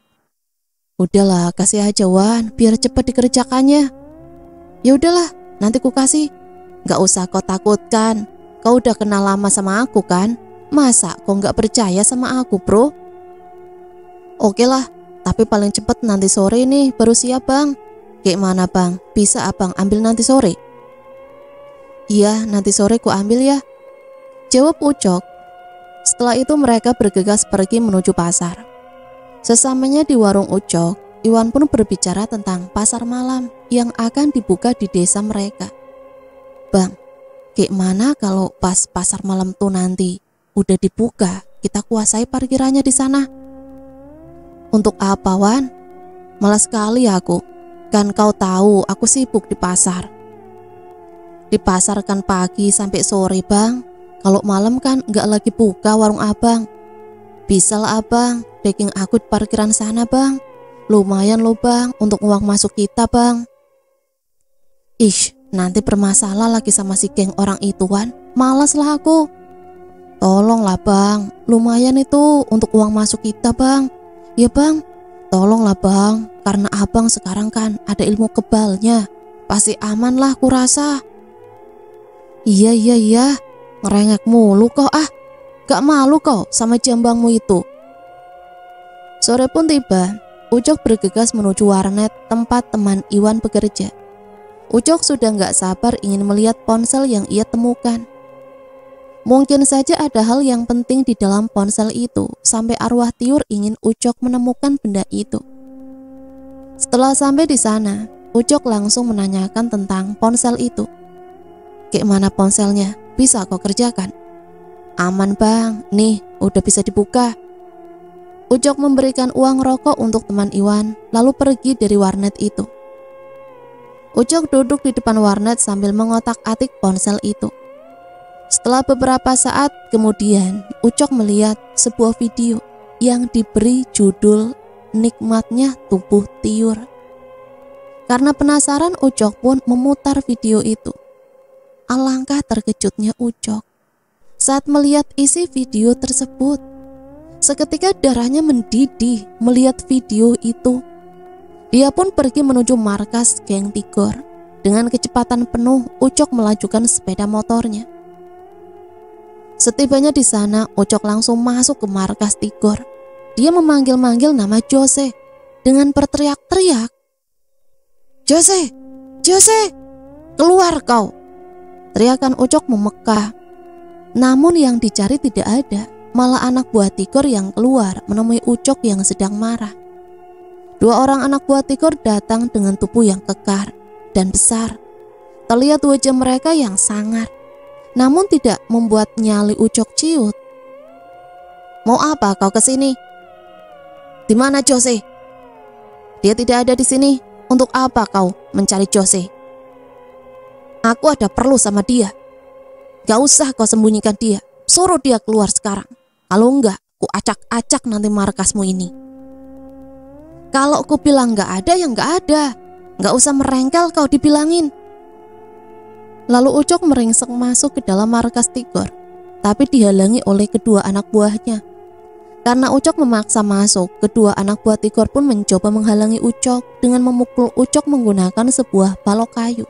Udahlah, kasih aja Wan, biar cepet dikerjakannya. Ya udahlah, nanti ku kasih. Gak usah kau takutkan, kau udah kenal lama sama aku kan? Masa kau gak percaya sama aku, Bro? Oke lah, tapi paling cepet nanti sore nih baru siap, Bang. Kayak mana, Bang? Bisa Abang ambil nanti sore? Iya, nanti sore ku ambil ya, jawab Ucok. Setelah itu mereka bergegas pergi menuju pasar. Sesampainya di warung Ucok, Iwan pun berbicara tentang pasar malam yang akan dibuka di desa mereka. Bang, kayak mana kalau pas pasar malam tuh nanti udah dibuka, kita kuasai parkirannya di sana? Untuk apa, Wan? Malas sekali aku. Kan kau tahu aku sibuk di pasar. Di pasar kan pagi sampai sore, Bang. Kalau malam kan nggak lagi buka warung Abang. Bisa lah Abang, backing aku di parkiran sana, Bang. Lumayan loh, Bang, untuk uang masuk kita, Bang. Ish, nanti bermasalah lagi sama si geng orang itu, Wan. Malas lah aku. Tolonglah, Bang. Lumayan itu untuk uang masuk kita, Bang. Ya, Bang. Tolonglah, Bang. Karena Abang sekarang kan ada ilmu kebalnya. Pasti aman lah kurasa. Iya. Ngerengek mulu kau ah. Gak malu kau sama jambangmu itu. Sore pun tiba. Ucok bergegas menuju warnet tempat teman Iwan bekerja. Ucok sudah gak sabar ingin melihat ponsel yang ia temukan. Mungkin saja ada hal yang penting di dalam ponsel itu sampai arwah Tiur ingin Ucok menemukan benda itu. Setelah sampai di sana, Ucok langsung menanyakan tentang ponsel itu. Kayak mana ponselnya? Bisa kau kerjakan? Aman, Bang. Nih, udah bisa dibuka. Ucok memberikan uang rokok untuk teman Iwan, lalu pergi dari warnet itu. Ucok duduk di depan warnet sambil mengotak-atik ponsel itu. Setelah beberapa saat kemudian, Ucok melihat sebuah video yang diberi judul Nikmatnya Tubuh Tiur. Karena penasaran, Ucok pun memutar video itu. Alangkah terkejutnya Ucok saat melihat isi video tersebut. Seketika darahnya mendidih melihat video itu. Dia pun pergi menuju markas geng Tigor. Dengan kecepatan penuh, Ucok melajukan sepeda motornya. Setibanya di sana, Ucok langsung masuk ke markas Tigor. Dia memanggil-manggil nama Jose dengan berteriak-teriak. Jose, Jose, keluar kau! Teriakan Ucok memekah. Namun yang dicari tidak ada, malah anak buah Tigor yang keluar menemui Ucok yang sedang marah. Dua orang anak buah Tigor datang dengan tubuh yang kekar dan besar. Terlihat wajah mereka yang sangar, namun tidak membuat nyali Ucok ciut. Mau apa kau kesini? Di mana Jose? Dia tidak ada di sini. Untuk apa kau mencari Jose? Aku ada perlu sama dia. Gak usah kau sembunyikan dia. Suruh dia keluar sekarang. Kalau enggak, ku acak-acak nanti markasmu ini. Kalau ku bilang gak ada, ya gak ada. Gak usah merengkel kau dibilangin. Lalu Ucok meringsek masuk ke dalam markas Tigor, tapi dihalangi oleh kedua anak buahnya. Karena Ucok memaksa masuk, kedua anak buah Tigor pun mencoba menghalangi Ucok dengan memukul Ucok menggunakan sebuah balok kayu.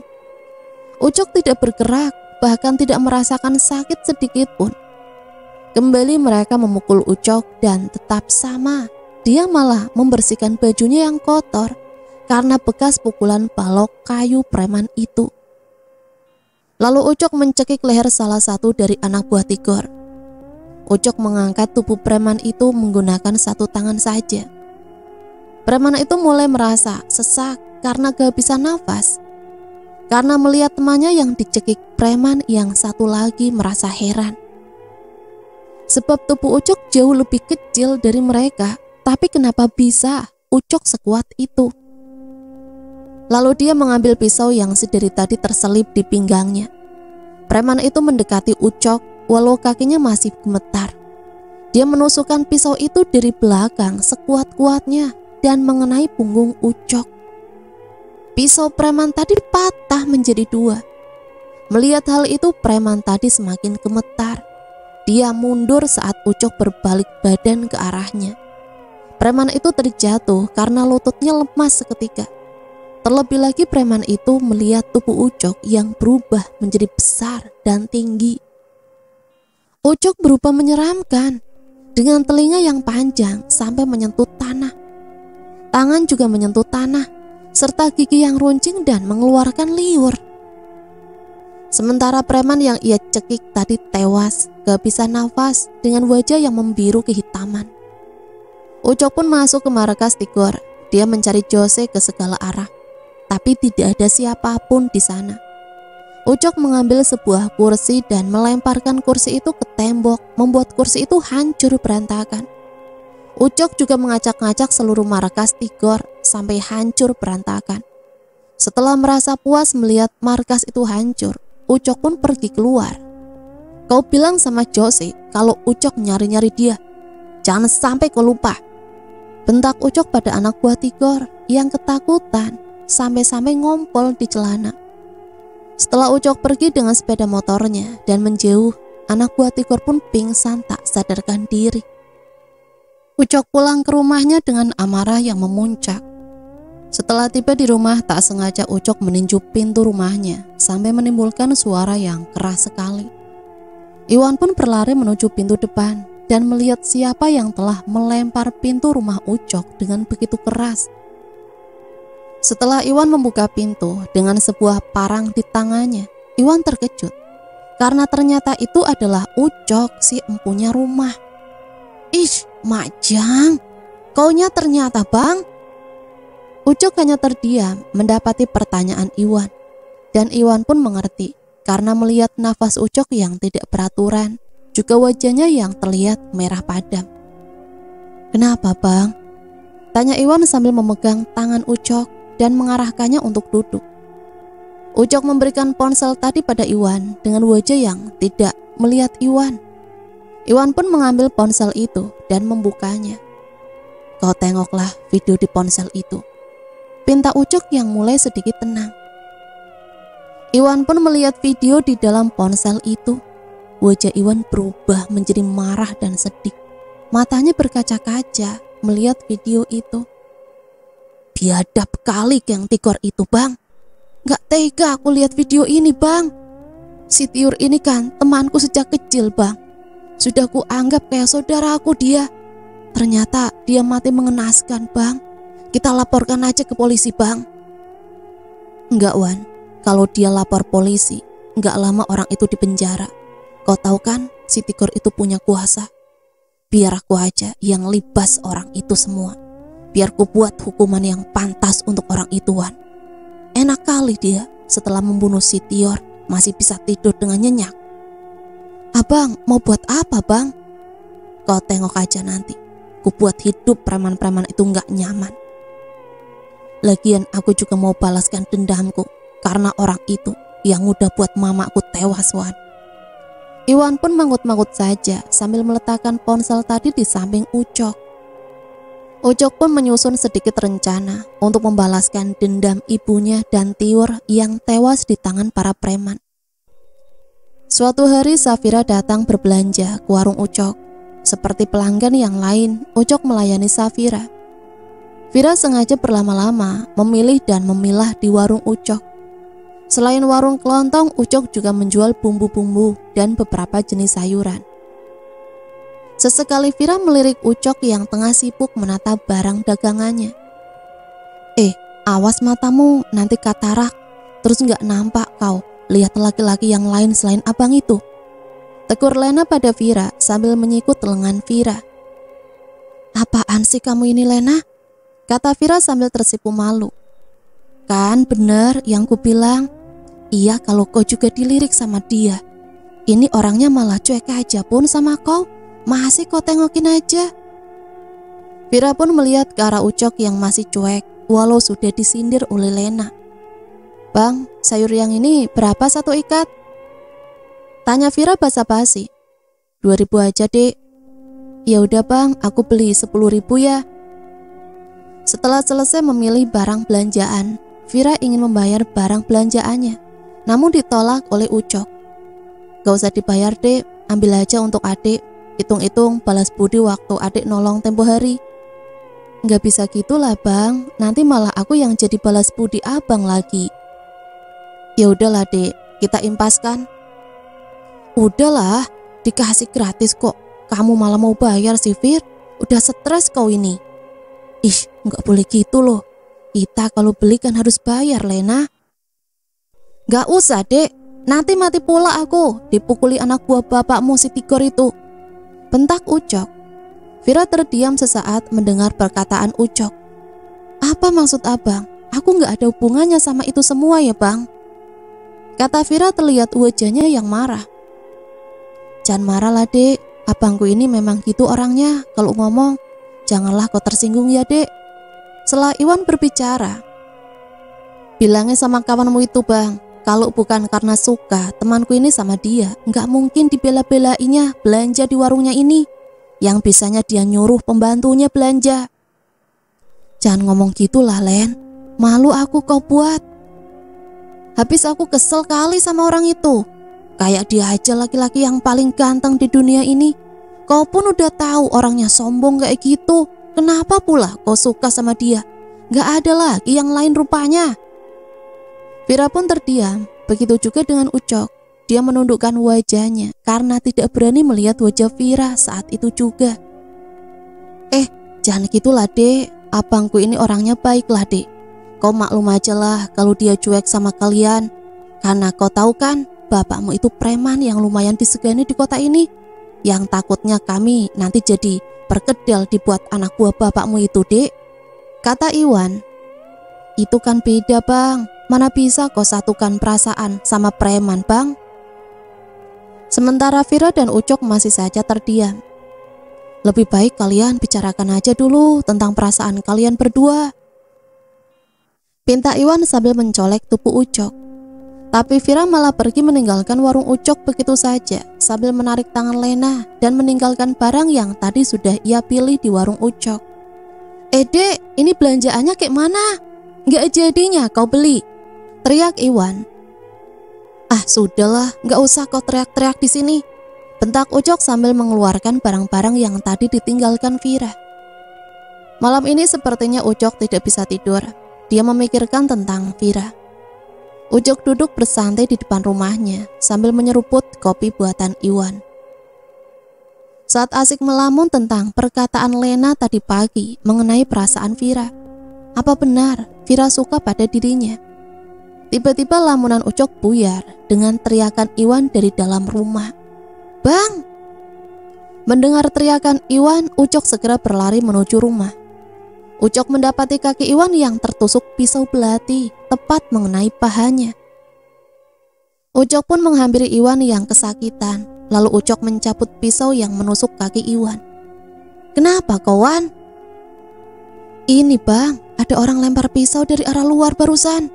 Ucok tidak bergerak, bahkan tidak merasakan sakit sedikit pun. Kembali mereka memukul Ucok dan tetap sama. Dia malah membersihkan bajunya yang kotor karena bekas pukulan balok kayu preman itu. Lalu Ucok mencekik leher salah satu dari anak buah Tigor. Ucok mengangkat tubuh preman itu menggunakan satu tangan saja. Preman itu mulai merasa sesak karena kehabisan nafas. Karena melihat temannya yang dicekik preman, yang satu lagi merasa heran. Sebab tubuh Ucok jauh lebih kecil dari mereka. Tapi kenapa bisa Ucok sekuat itu? Lalu dia mengambil pisau yang sedari tadi terselip di pinggangnya. Preman itu mendekati Ucok walau kakinya masih gemetar. Dia menusukkan pisau itu dari belakang sekuat-kuatnya dan mengenai punggung Ucok. Pisau preman tadi patah menjadi dua. Melihat hal itu, preman tadi semakin gemetar. Dia mundur saat Ucok berbalik badan ke arahnya. Preman itu terjatuh karena lututnya lemas seketika. Terlebih lagi preman itu melihat tubuh Ucok yang berubah menjadi besar dan tinggi. Ucok berubah menyeramkan dengan telinga yang panjang sampai menyentuh tanah. Tangan juga menyentuh tanah serta gigi yang runcing dan mengeluarkan liur. Sementara preman yang ia cekik tadi tewas, kehabisan nafas dengan wajah yang membiru kehitaman. Ucok pun masuk ke markas Tigor. Dia mencari Jose ke segala arah, tapi tidak ada siapapun di sana. Ucok mengambil sebuah kursi dan melemparkan kursi itu ke tembok, membuat kursi itu hancur berantakan. Ucok juga mengacak-ngacak seluruh markas Tigor sampai hancur berantakan. Setelah merasa puas melihat markas itu hancur, Ucok pun pergi keluar. Kau bilang sama Jose kalau Ucok nyari-nyari dia. Jangan sampai kau lupa. Bentak Ucok pada anak buah Tigor yang ketakutan sampai-sampai ngompol di celana. Setelah Ucok pergi dengan sepeda motornya dan menjauh, anak buah Tigor pun pingsan tak sadarkan diri. Ucok pulang ke rumahnya dengan amarah yang memuncak. Setelah tiba di rumah, tak sengaja Ucok meninju pintu rumahnya sampai menimbulkan suara yang keras sekali. Iwan pun berlari menuju pintu depan dan melihat siapa yang telah melempar pintu rumah Ucok dengan begitu keras. Setelah Iwan membuka pintu dengan sebuah parang di tangannya, Iwan terkejut karena ternyata itu adalah Ucok, si empunya rumah. Ish, Majang, kaunya ternyata bang. Ucok hanya terdiam mendapati pertanyaan Iwan, dan Iwan pun mengerti karena melihat nafas Ucok yang tidak beraturan, juga wajahnya yang terlihat merah padam. Kenapa bang? Tanya Iwan sambil memegang tangan Ucok dan mengarahkannya untuk duduk. Ucok memberikan ponsel tadi pada Iwan dengan wajah yang tidak melihat Iwan. Iwan pun mengambil ponsel itu dan membukanya. Kau tengoklah video di ponsel itu, pinta Ucok yang mulai sedikit tenang. Iwan pun melihat video di dalam ponsel itu. Wajah Iwan berubah menjadi marah dan sedih. Matanya berkaca-kaca melihat video itu. Biadab kali geng Tigor itu, Bang. Gak tega aku lihat video ini, Bang. Si Tiur ini kan temanku sejak kecil, Bang. Sudah ku anggap kayak saudara aku dia. Ternyata dia mati mengenaskan, Bang. Kita laporkan aja ke polisi, Bang. Enggak, Wan. Kalau dia lapor polisi, enggak lama orang itu di penjara. Kau tahu kan, si Tigor itu punya kuasa. Biar aku aja yang libas orang itu semua. Biar ku buat hukuman yang pantas untuk orang itu, Wan. Enak kali dia setelah membunuh si Tior masih bisa tidur dengan nyenyak. Abang mau buat apa, Bang? Kau tengok aja nanti. Ku buat hidup preman-preman itu gak nyaman. Lagian aku juga mau balaskan dendamku karena orang itu yang udah buat mamaku tewas, Wan. Iwan pun manggut-manggut saja sambil meletakkan ponsel tadi di samping Ucok. Ucok pun menyusun sedikit rencana untuk membalaskan dendam ibunya dan Tiur yang tewas di tangan para preman. Suatu hari Safira datang berbelanja ke warung Ucok. Seperti pelanggan yang lain, Ucok melayani Safira. Fira sengaja berlama-lama memilih dan memilah di warung Ucok. Selain warung kelontong, Ucok juga menjual bumbu-bumbu dan beberapa jenis sayuran. Sesekali Fira melirik Ucok yang tengah sibuk menata barang dagangannya. Awas matamu, nanti katarak, terus gak nampak kau lihat laki-laki yang lain selain abang itu. Tegur Lena pada Fira sambil menyikut lengan Fira. Apaan sih kamu ini, Lena? Kata Fira sambil tersipu malu. Kan bener yang ku bilang. Iya, kalau kau juga dilirik sama dia. Ini orangnya malah cuek aja pun sama kau. Masih kau tengokin aja. Fira pun melihat ke arah Ucok yang masih cuek walau sudah disindir oleh Lena. Bang, sayur yang ini berapa satu ikat? Tanya Fira basa-basi. 2.000 aja, Dek. Ya udah, Bang, aku beli 10.000 ya. Setelah selesai memilih barang belanjaan, Fira ingin membayar barang belanjaannya, namun ditolak oleh Ucok. Gak usah dibayar, Dek, ambil aja untuk adik. Hitung-hitung balas budi waktu adik nolong tempo hari. Gak bisa gitulah, Bang. Nanti malah aku yang jadi balas budi abang lagi. Ya udahlah, Dek, kita impaskan. Udahlah, dikasih gratis kok. Kamu malah mau bayar sih, Fir. Udah stres kau ini. Ih, gak boleh gitu loh. Kita kalau beli kan harus bayar, Lena. Gak usah, Dek. Nanti mati pula aku dipukuli anak buah bapakmu si Tigor itu. Bentak Ucok. Fira terdiam sesaat mendengar perkataan Ucok. Apa maksud abang? Aku gak ada hubungannya sama itu semua ya, Bang. Kata Fira terlihat wajahnya yang marah. Jangan marah lah, Dek. Abangku ini memang gitu orangnya. Kalau ngomong, janganlah kau tersinggung ya, Dek. Setelah Iwan berbicara. Bilangnya sama kawanmu itu, Bang. Kalau bukan karena suka temanku ini sama dia, nggak mungkin dibela-belainya belanja di warungnya ini. Yang bisanya dia nyuruh pembantunya belanja. Jangan ngomong gitulah, Len. Malu aku kau buat. Habis aku kesel kali sama orang itu. Kayak dia aja laki-laki yang paling ganteng di dunia ini. Kau pun udah tahu orangnya sombong kayak gitu. Kenapa pula kau suka sama dia? Nggak ada lagi yang lain rupanya. Fira pun terdiam, begitu juga dengan Ucok. Dia menundukkan wajahnya karena tidak berani melihat wajah Fira saat itu juga. Jangan gitulah, Dek. Abangku ini orangnya baiklah, Dek. Kau maklum aja lah kalau dia cuek sama kalian. Karena kau tahu kan, bapakmu itu preman yang lumayan disegani di kota ini. Yang takutnya kami nanti jadi perkedel dibuat anak buah bapakmu itu, Dek. Kata Iwan. Itu kan beda, Bang. Mana bisa kau satukan perasaan sama preman, Bang? Sementara Fira dan Ucok masih saja terdiam. Lebih baik kalian bicarakan aja dulu tentang perasaan kalian berdua. Pinta Iwan sambil mencolek tubuh Ucok. Tapi Vira malah pergi meninggalkan warung Ucok begitu saja sambil menarik tangan Lena dan meninggalkan barang yang tadi sudah ia pilih di warung Ucok. Dek, ini belanjaannya kayak mana? Nggak jadinya kau beli, teriak Iwan. Ah sudahlah, nggak usah kau teriak-teriak di sini, bentak Ucok sambil mengeluarkan barang-barang yang tadi ditinggalkan Vira. Malam ini sepertinya Ucok tidak bisa tidur. Dia memikirkan tentang Vira. Ucok duduk bersantai di depan rumahnya sambil menyeruput kopi buatan Iwan. Saat asik melamun tentang perkataan Lena tadi pagi mengenai perasaan Vira. Apa benar Vira suka pada dirinya? Tiba-tiba lamunan Ucok buyar dengan teriakan Iwan dari dalam rumah. Bang! Mendengar teriakan Iwan, Ucok segera berlari menuju rumah. Ucok mendapati kaki Iwan yang tertusuk pisau belati tepat mengenai pahanya. Ucok pun menghampiri Iwan yang kesakitan, lalu Ucok mencabut pisau yang menusuk kaki Iwan. Kenapa kawan? Ini bang, ada orang lempar pisau dari arah luar barusan.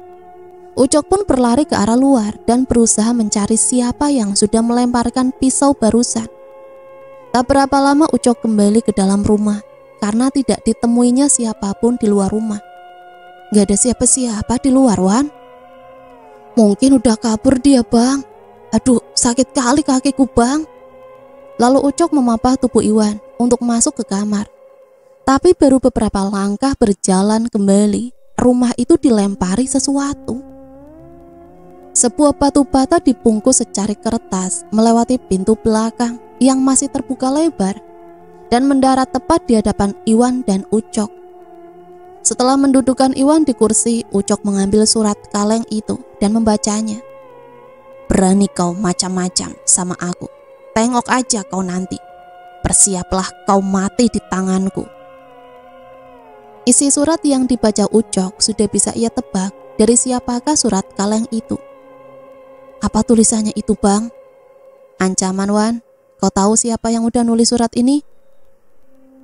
Ucok pun berlari ke arah luar dan berusaha mencari siapa yang sudah melemparkan pisau barusan. Tak berapa lama Ucok kembali ke dalam rumah karena tidak ditemuinya siapapun di luar rumah. Gak ada siapa-siapa di luar, Wan. Mungkin udah kabur dia, bang. Aduh, sakit kali kakiku, bang. Lalu Ucok memapah tubuh Iwan untuk masuk ke kamar. Tapi baru beberapa langkah berjalan kembali, rumah itu dilempari sesuatu. Sebuah batu bata dibungkus secari kertas melewati pintu belakang yang masih terbuka lebar dan mendarat tepat di hadapan Iwan dan Ucok. Setelah mendudukan Iwan di kursi, Ucok mengambil surat kaleng itu dan membacanya. Berani kau macam-macam sama aku, tengok aja kau nanti. Bersiaplah kau mati di tanganku. Isi surat yang dibaca Ucok sudah bisa ia tebak dari siapakah surat kaleng itu. Apa tulisannya itu, bang? Ancaman, Wan. Kau tahu siapa yang udah nulis surat ini?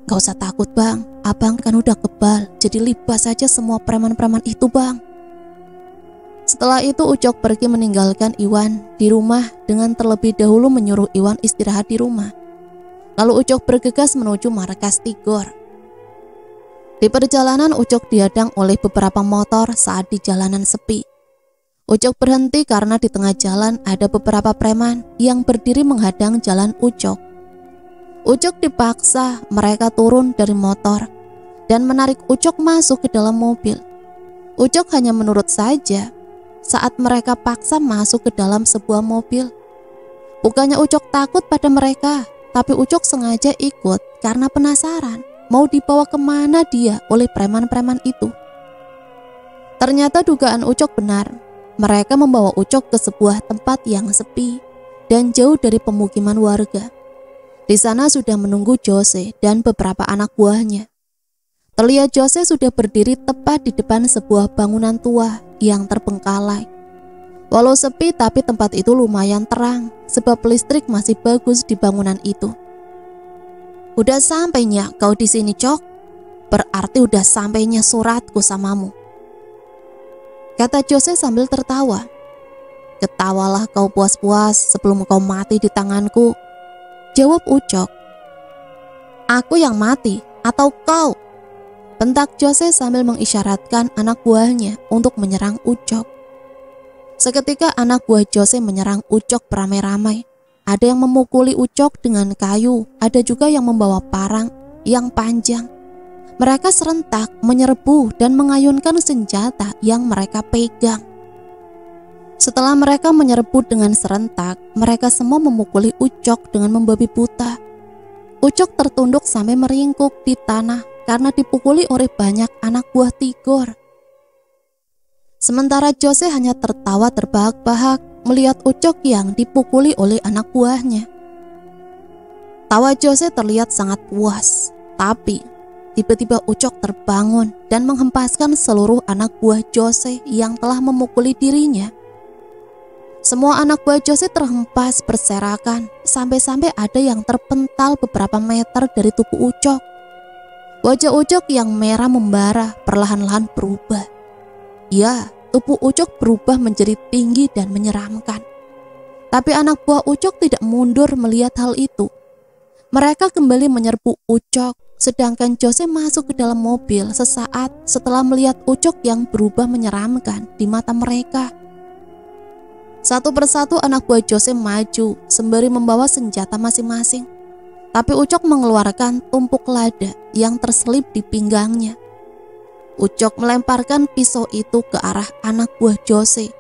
Gak usah takut, bang. Abang kan udah kebal, jadi libas saja semua preman-preman itu, bang. Setelah itu Ucok pergi meninggalkan Iwan di rumah dengan terlebih dahulu menyuruh Iwan istirahat di rumah. Lalu Ucok bergegas menuju markas Tigor. Di perjalanan Ucok dihadang oleh beberapa motor saat di jalanan sepi. Ucok berhenti karena di tengah jalan ada beberapa preman yang berdiri menghadang jalan Ucok. Ucok dipaksa mereka turun dari motor dan menarik Ucok masuk ke dalam mobil. Ucok hanya menurut saja saat mereka paksa masuk ke dalam sebuah mobil. Bukannya Ucok takut pada mereka, tapi Ucok sengaja ikut karena penasaran mau dibawa kemana dia oleh preman-preman itu. Ternyata dugaan Ucok benar. Mereka membawa Ucok ke sebuah tempat yang sepi dan jauh dari pemukiman warga. Di sana sudah menunggu Jose dan beberapa anak buahnya. Terlihat Jose sudah berdiri tepat di depan sebuah bangunan tua yang terbengkalai. Walau sepi tapi tempat itu lumayan terang sebab listrik masih bagus di bangunan itu. Udah sampainya kau di sini, Cok? Berarti udah sampainya suratku samamu, kata Jose sambil tertawa. Ketawalah kau puas-puas sebelum kau mati di tanganku, jawab Ucok. Aku yang mati atau kau? Bentak Jose sambil mengisyaratkan anak buahnya untuk menyerang Ucok. Seketika anak buah Jose menyerang Ucok beramai-ramai. Ada yang memukuli Ucok dengan kayu, ada juga yang membawa parang yang panjang. Mereka serentak menyerbu dan mengayunkan senjata yang mereka pegang. Setelah mereka menyerbu dengan serentak, mereka semua memukuli Ucok dengan membabi buta. Ucok tertunduk sampai meringkuk di tanah karena dipukuli oleh banyak anak buah Tigor. Sementara Jose hanya tertawa terbahak-bahak melihat Ucok yang dipukuli oleh anak buahnya. Tawa Jose terlihat sangat puas, tapi tiba-tiba Ucok terbangun dan menghempaskan seluruh anak buah Jose yang telah memukuli dirinya. Semua anak buah Jose terhempas berserakan, sampai-sampai ada yang terpental beberapa meter dari tubuh Ucok. Wajah Ucok yang merah membara perlahan-lahan berubah. Ya, tubuh Ucok berubah menjadi tinggi dan menyeramkan. Tapi anak buah Ucok tidak mundur melihat hal itu. Mereka kembali menyerbu Ucok, sedangkan Jose masuk ke dalam mobil sesaat setelah melihat Ucok yang berubah menyeramkan di mata mereka. Satu persatu anak buah Jose maju sembari membawa senjata masing-masing. Tapi Ucok mengeluarkan tumpuk lada yang terselip di pinggangnya. Ucok melemparkan pisau itu ke arah anak buah Jose.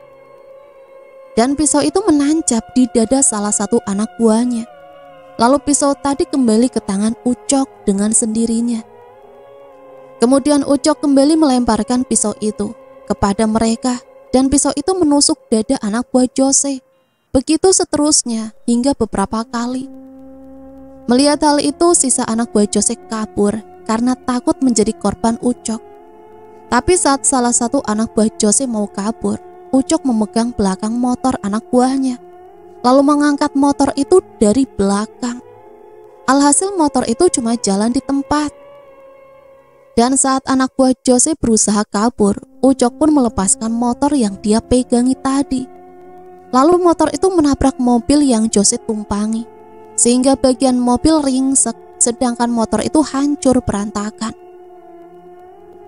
Dan pisau itu menancap di dada salah satu anak buahnya. Lalu pisau tadi kembali ke tangan Ucok dengan sendirinya. Kemudian Ucok kembali melemparkan pisau itu kepada mereka dan pisau itu menusuk dada anak buah Jose. Begitu seterusnya hingga beberapa kali. Melihat hal itu, sisa anak buah Jose kabur karena takut menjadi korban Ucok. Tapi saat salah satu anak buah Jose mau kabur, Ucok memegang belakang motor anak buahnya, lalu mengangkat motor itu dari belakang. Alhasil motor itu cuma jalan di tempat. Dan saat anak buah Jose berusaha kabur, Ucok pun melepaskan motor yang dia pegangi tadi. Lalu motor itu menabrak mobil yang Jose tumpangi, sehingga bagian mobil ringsek, sedangkan motor itu hancur berantakan.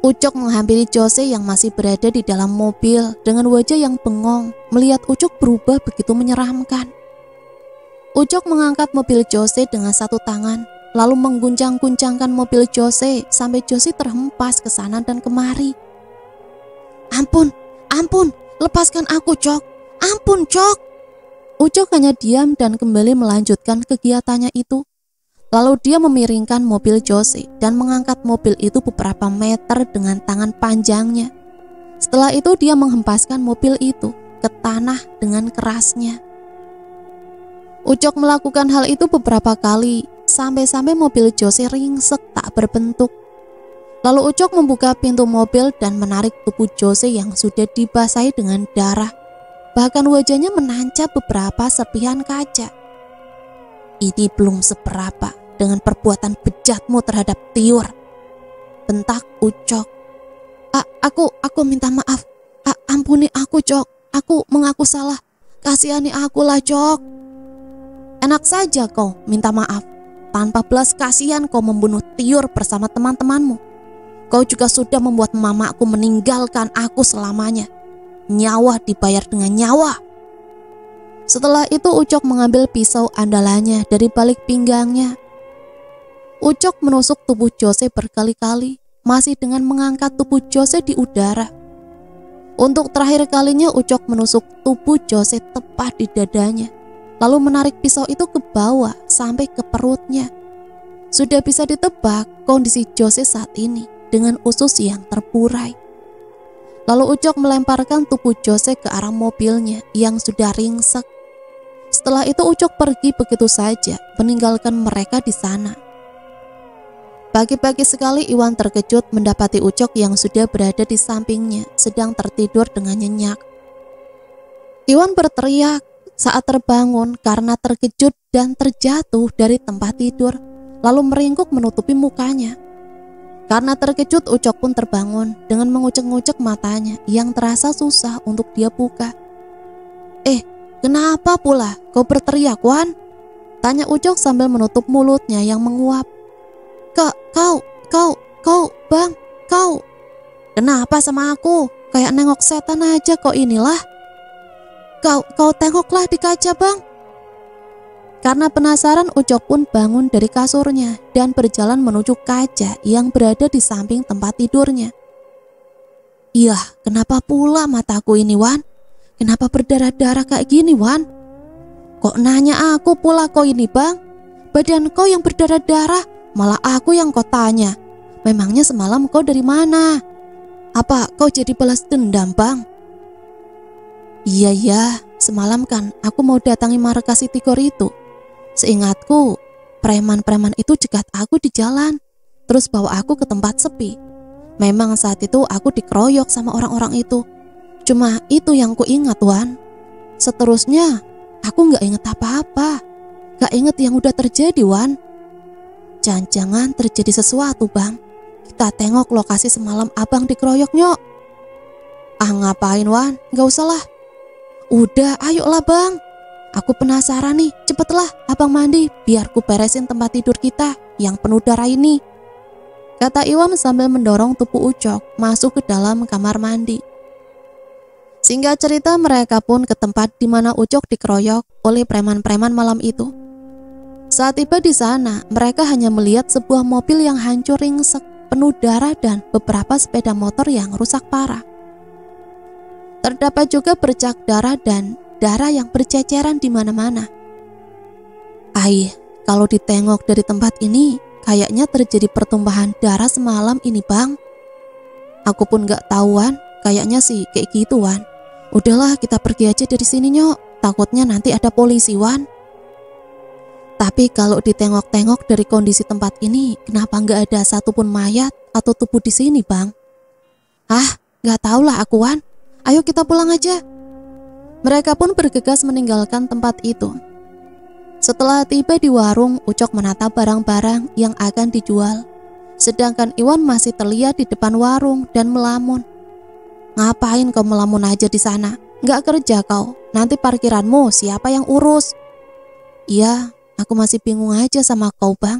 Ucok menghampiri Jose yang masih berada di dalam mobil dengan wajah yang bengong. Melihat Ucok berubah begitu menyeramkan. Ucok mengangkat mobil Jose dengan satu tangan, lalu mengguncang-guncangkan mobil Jose sampai Jose terhempas ke sana dan kemari. Ampun, ampun, lepaskan aku, Cok. Ampun, Cok. Ucok hanya diam dan kembali melanjutkan kegiatannya itu. Lalu dia memiringkan mobil Jose dan mengangkat mobil itu beberapa meter dengan tangan panjangnya. Setelah itu dia menghempaskan mobil itu ke tanah dengan kerasnya. Ucok melakukan hal itu beberapa kali sampai-sampai mobil Jose ringsek tak berbentuk. Lalu Ucok membuka pintu mobil dan menarik tubuh Jose yang sudah dibasahi dengan darah. Bahkan wajahnya menancap beberapa serpihan kaca. Ini belum seberapa dengan perbuatan bejatmu terhadap Tiur, bentak Ucok. Aku minta maaf. Ampuni aku, Cok. Aku mengaku salah. Kasihani aku lah, Cok. Enak saja kau minta maaf. Tanpa belas kasihan kau membunuh Tiur bersama teman-temanmu. Kau juga sudah membuat mamaku meninggalkan aku selamanya. Nyawa dibayar dengan nyawa. Setelah itu Ucok mengambil pisau andalannya dari balik pinggangnya. Ucok menusuk tubuh Jose berkali-kali, masih dengan mengangkat tubuh Jose di udara. Untuk terakhir kalinya Ucok menusuk tubuh Jose tepat di dadanya, lalu menarik pisau itu ke bawah sampai ke perutnya. Sudah bisa ditebak kondisi Jose saat ini dengan usus yang terburai. Lalu Ucok melemparkan tubuh Jose ke arah mobilnya yang sudah ringsek. Setelah itu Ucok pergi begitu saja, meninggalkan mereka di sana. Pagi-pagi sekali Iwan terkejut mendapati Ucok yang sudah berada di sampingnya sedang tertidur dengan nyenyak. Iwan berteriak saat terbangun karena terkejut dan terjatuh dari tempat tidur, lalu meringkuk menutupi mukanya. Karena terkejut Ucok pun terbangun dengan mengucek-ngucek matanya yang terasa susah untuk dia buka. Kenapa pula kau berteriak, Wan? Tanya Ucok sambil menutup mulutnya yang menguap. Kau, Bang, kau. Kenapa sama aku? Kayak nengok setan aja kok inilah. Kau tengoklah di kaca, Bang. Karena penasaran Ucok pun bangun dari kasurnya dan berjalan menuju kaca yang berada di samping tempat tidurnya. Iya, kenapa pula mataku ini, Wan? Kenapa berdarah-darah kayak gini, Wan? Kok nanya aku pula kau ini, Bang? Badan kau yang berdarah-darah, malah aku yang kau tanya. Memangnya semalam kau dari mana? Apa kau jadi balas dendam, Bang? Iya, semalam kan aku mau datangi markas Sitigor itu. Seingatku, preman-preman itu cegat aku di jalan, terus bawa aku ke tempat sepi. Memang saat itu aku dikeroyok sama orang-orang itu. Cuma itu yang ku ingat, Wan. Seterusnya, aku gak inget apa-apa. Gak inget yang udah terjadi, Wan. Jangan-jangan terjadi sesuatu, Bang. Kita tengok lokasi semalam abang dikeroyok, nyok. Ah ngapain Wan? Gak usah lah. Udah ayolah bang. Aku penasaran nih, cepetlah abang mandi biar ku beresin tempat tidur kita yang penuh darah ini. Kata Iwan sambil mendorong tubuh Ucok masuk ke dalam kamar mandi. Singkat cerita mereka pun ke tempat di mana Ucok dikeroyok oleh preman-preman malam itu. Saat tiba di sana, mereka hanya melihat sebuah mobil yang hancur ringsek, penuh darah dan beberapa sepeda motor yang rusak parah. Terdapat juga bercak darah dan darah yang berceceran di mana-mana. Kalau ditengok dari tempat ini, kayaknya terjadi pertumpahan darah semalam ini bang. Aku pun gak tahuan, kayaknya sih kayak gitu Wan. Udahlah kita pergi aja dari sini nyok, takutnya nanti ada polisi Wan. Tapi kalau ditengok-tengok dari kondisi tempat ini, kenapa nggak ada satupun mayat atau tubuh di sini, bang? Nggak tahulah aku, Wan. Ayo kita pulang aja. Mereka pun bergegas meninggalkan tempat itu. Setelah tiba di warung, Ucok menata barang-barang yang akan dijual. Sedangkan Iwan masih terlihat di depan warung dan melamun. Ngapain kau melamun aja di sana? Nggak kerja kau. Nanti parkiranmu siapa yang urus? Iya. Aku masih bingung aja sama kau bang.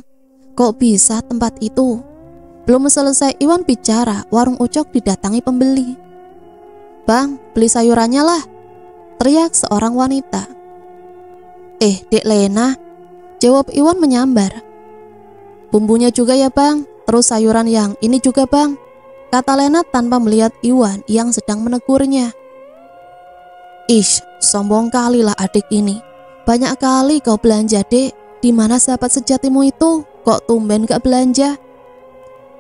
Kok bisa tempat itu? Belum selesai Iwan bicara, warung Ucok didatangi pembeli. Bang, beli sayurannya lah, teriak seorang wanita. Dek Lena, jawab Iwan menyambar. Bumbunya juga ya bang, terus sayuran yang ini juga bang, kata Lena tanpa melihat Iwan yang sedang menegurnya. Sombong kali lah adik ini. Banyak kali kau belanja dek. Di mana sahabat sejatimu itu? Kok tumben gak belanja?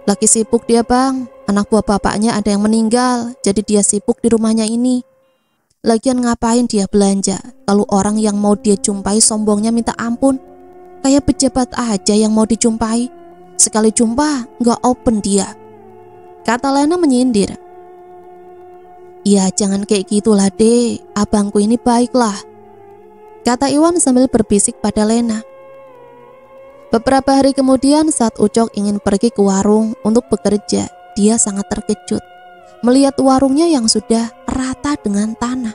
Lagi sibuk dia bang. Anak buah bapaknya ada yang meninggal, jadi dia sibuk di rumahnya ini. Lagian ngapain dia belanja? Kalau orang yang mau dia jumpai sombongnya minta ampun. Kayak pejabat aja yang mau dijumpai. Sekali jumpa gak open dia, kata Lena menyindir. Ya jangan kayak gitulah dek. Abangku ini baiklah, kata Iwan sambil berbisik pada Lena. Beberapa hari kemudian saat Ucok ingin pergi ke warung untuk bekerja, dia sangat terkejut melihat warungnya yang sudah rata dengan tanah.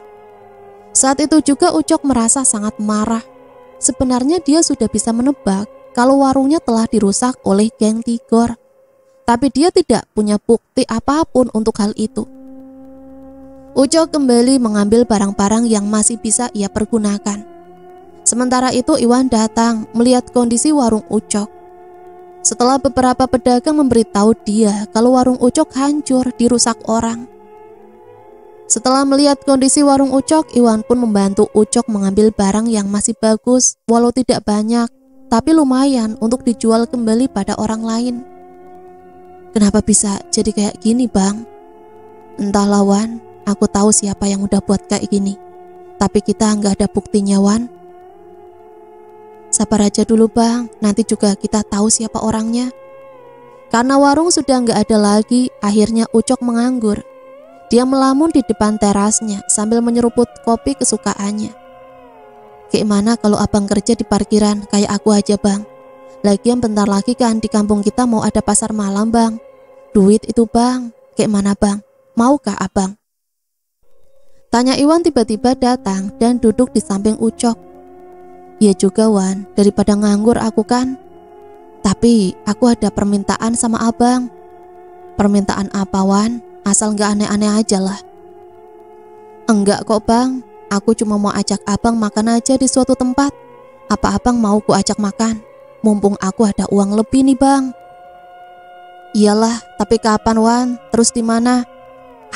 Saat itu juga Ucok merasa sangat marah. Sebenarnya dia sudah bisa menebak kalau warungnya telah dirusak oleh geng Tigor. Tapi dia tidak punya bukti apapun untuk hal itu. Ucok kembali mengambil barang-barang yang masih bisa ia pergunakan. Sementara itu Iwan datang melihat kondisi warung Ucok. Setelah beberapa pedagang memberitahu dia kalau warung Ucok hancur dirusak orang. Setelah melihat kondisi warung Ucok, Iwan pun membantu Ucok mengambil barang yang masih bagus, walau tidak banyak, tapi lumayan untuk dijual kembali pada orang lain. Kenapa bisa jadi kayak gini bang? Entahlah Wan, aku tahu siapa yang udah buat kayak gini. Tapi kita nggak ada buktinya Wan. Sabar aja dulu bang, nanti juga kita tahu siapa orangnya. Karena warung sudah nggak ada lagi, akhirnya Ucok menganggur. Dia melamun di depan terasnya sambil menyeruput kopi kesukaannya. Gimana kalau abang kerja di parkiran kayak aku aja bang? Lagian bentar lagi kan di kampung kita mau ada pasar malam bang. Duit itu bang, gimana bang? Maukah abang? Tanya Iwan tiba-tiba datang dan duduk di samping Ucok. Ya juga Wan, daripada nganggur aku kan. Tapi aku ada permintaan sama abang. Permintaan apa Wan? Asal gak aneh-aneh aja lah. Enggak kok bang, aku cuma mau ajak abang makan aja di suatu tempat. Apa abang mau ku ajak makan? Mumpung aku ada uang lebih nih bang. Iyalah, tapi kapan Wan? Terus di mana?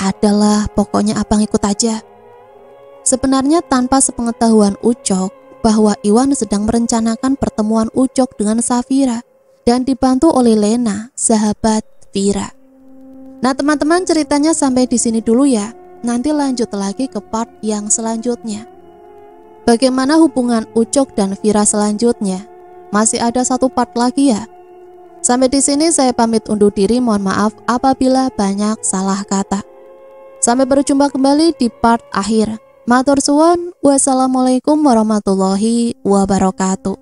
Adalah, pokoknya abang ikut aja. Sebenarnya tanpa sepengetahuan Ucok bahwa Iwan sedang merencanakan pertemuan Ucok dengan Safira dan dibantu oleh Lena, sahabat Vira. Nah teman-teman, ceritanya sampai di sini dulu ya. Nanti lanjut lagi ke part yang selanjutnya. Bagaimana hubungan Ucok dan Vira selanjutnya? Masih ada satu part lagi ya. Sampai di sini saya pamit undur diri. Mohon maaf apabila banyak salah kata. Sampai berjumpa kembali di part akhir. Matur suwun. Wassalamualaikum warahmatullahi wabarakatuh.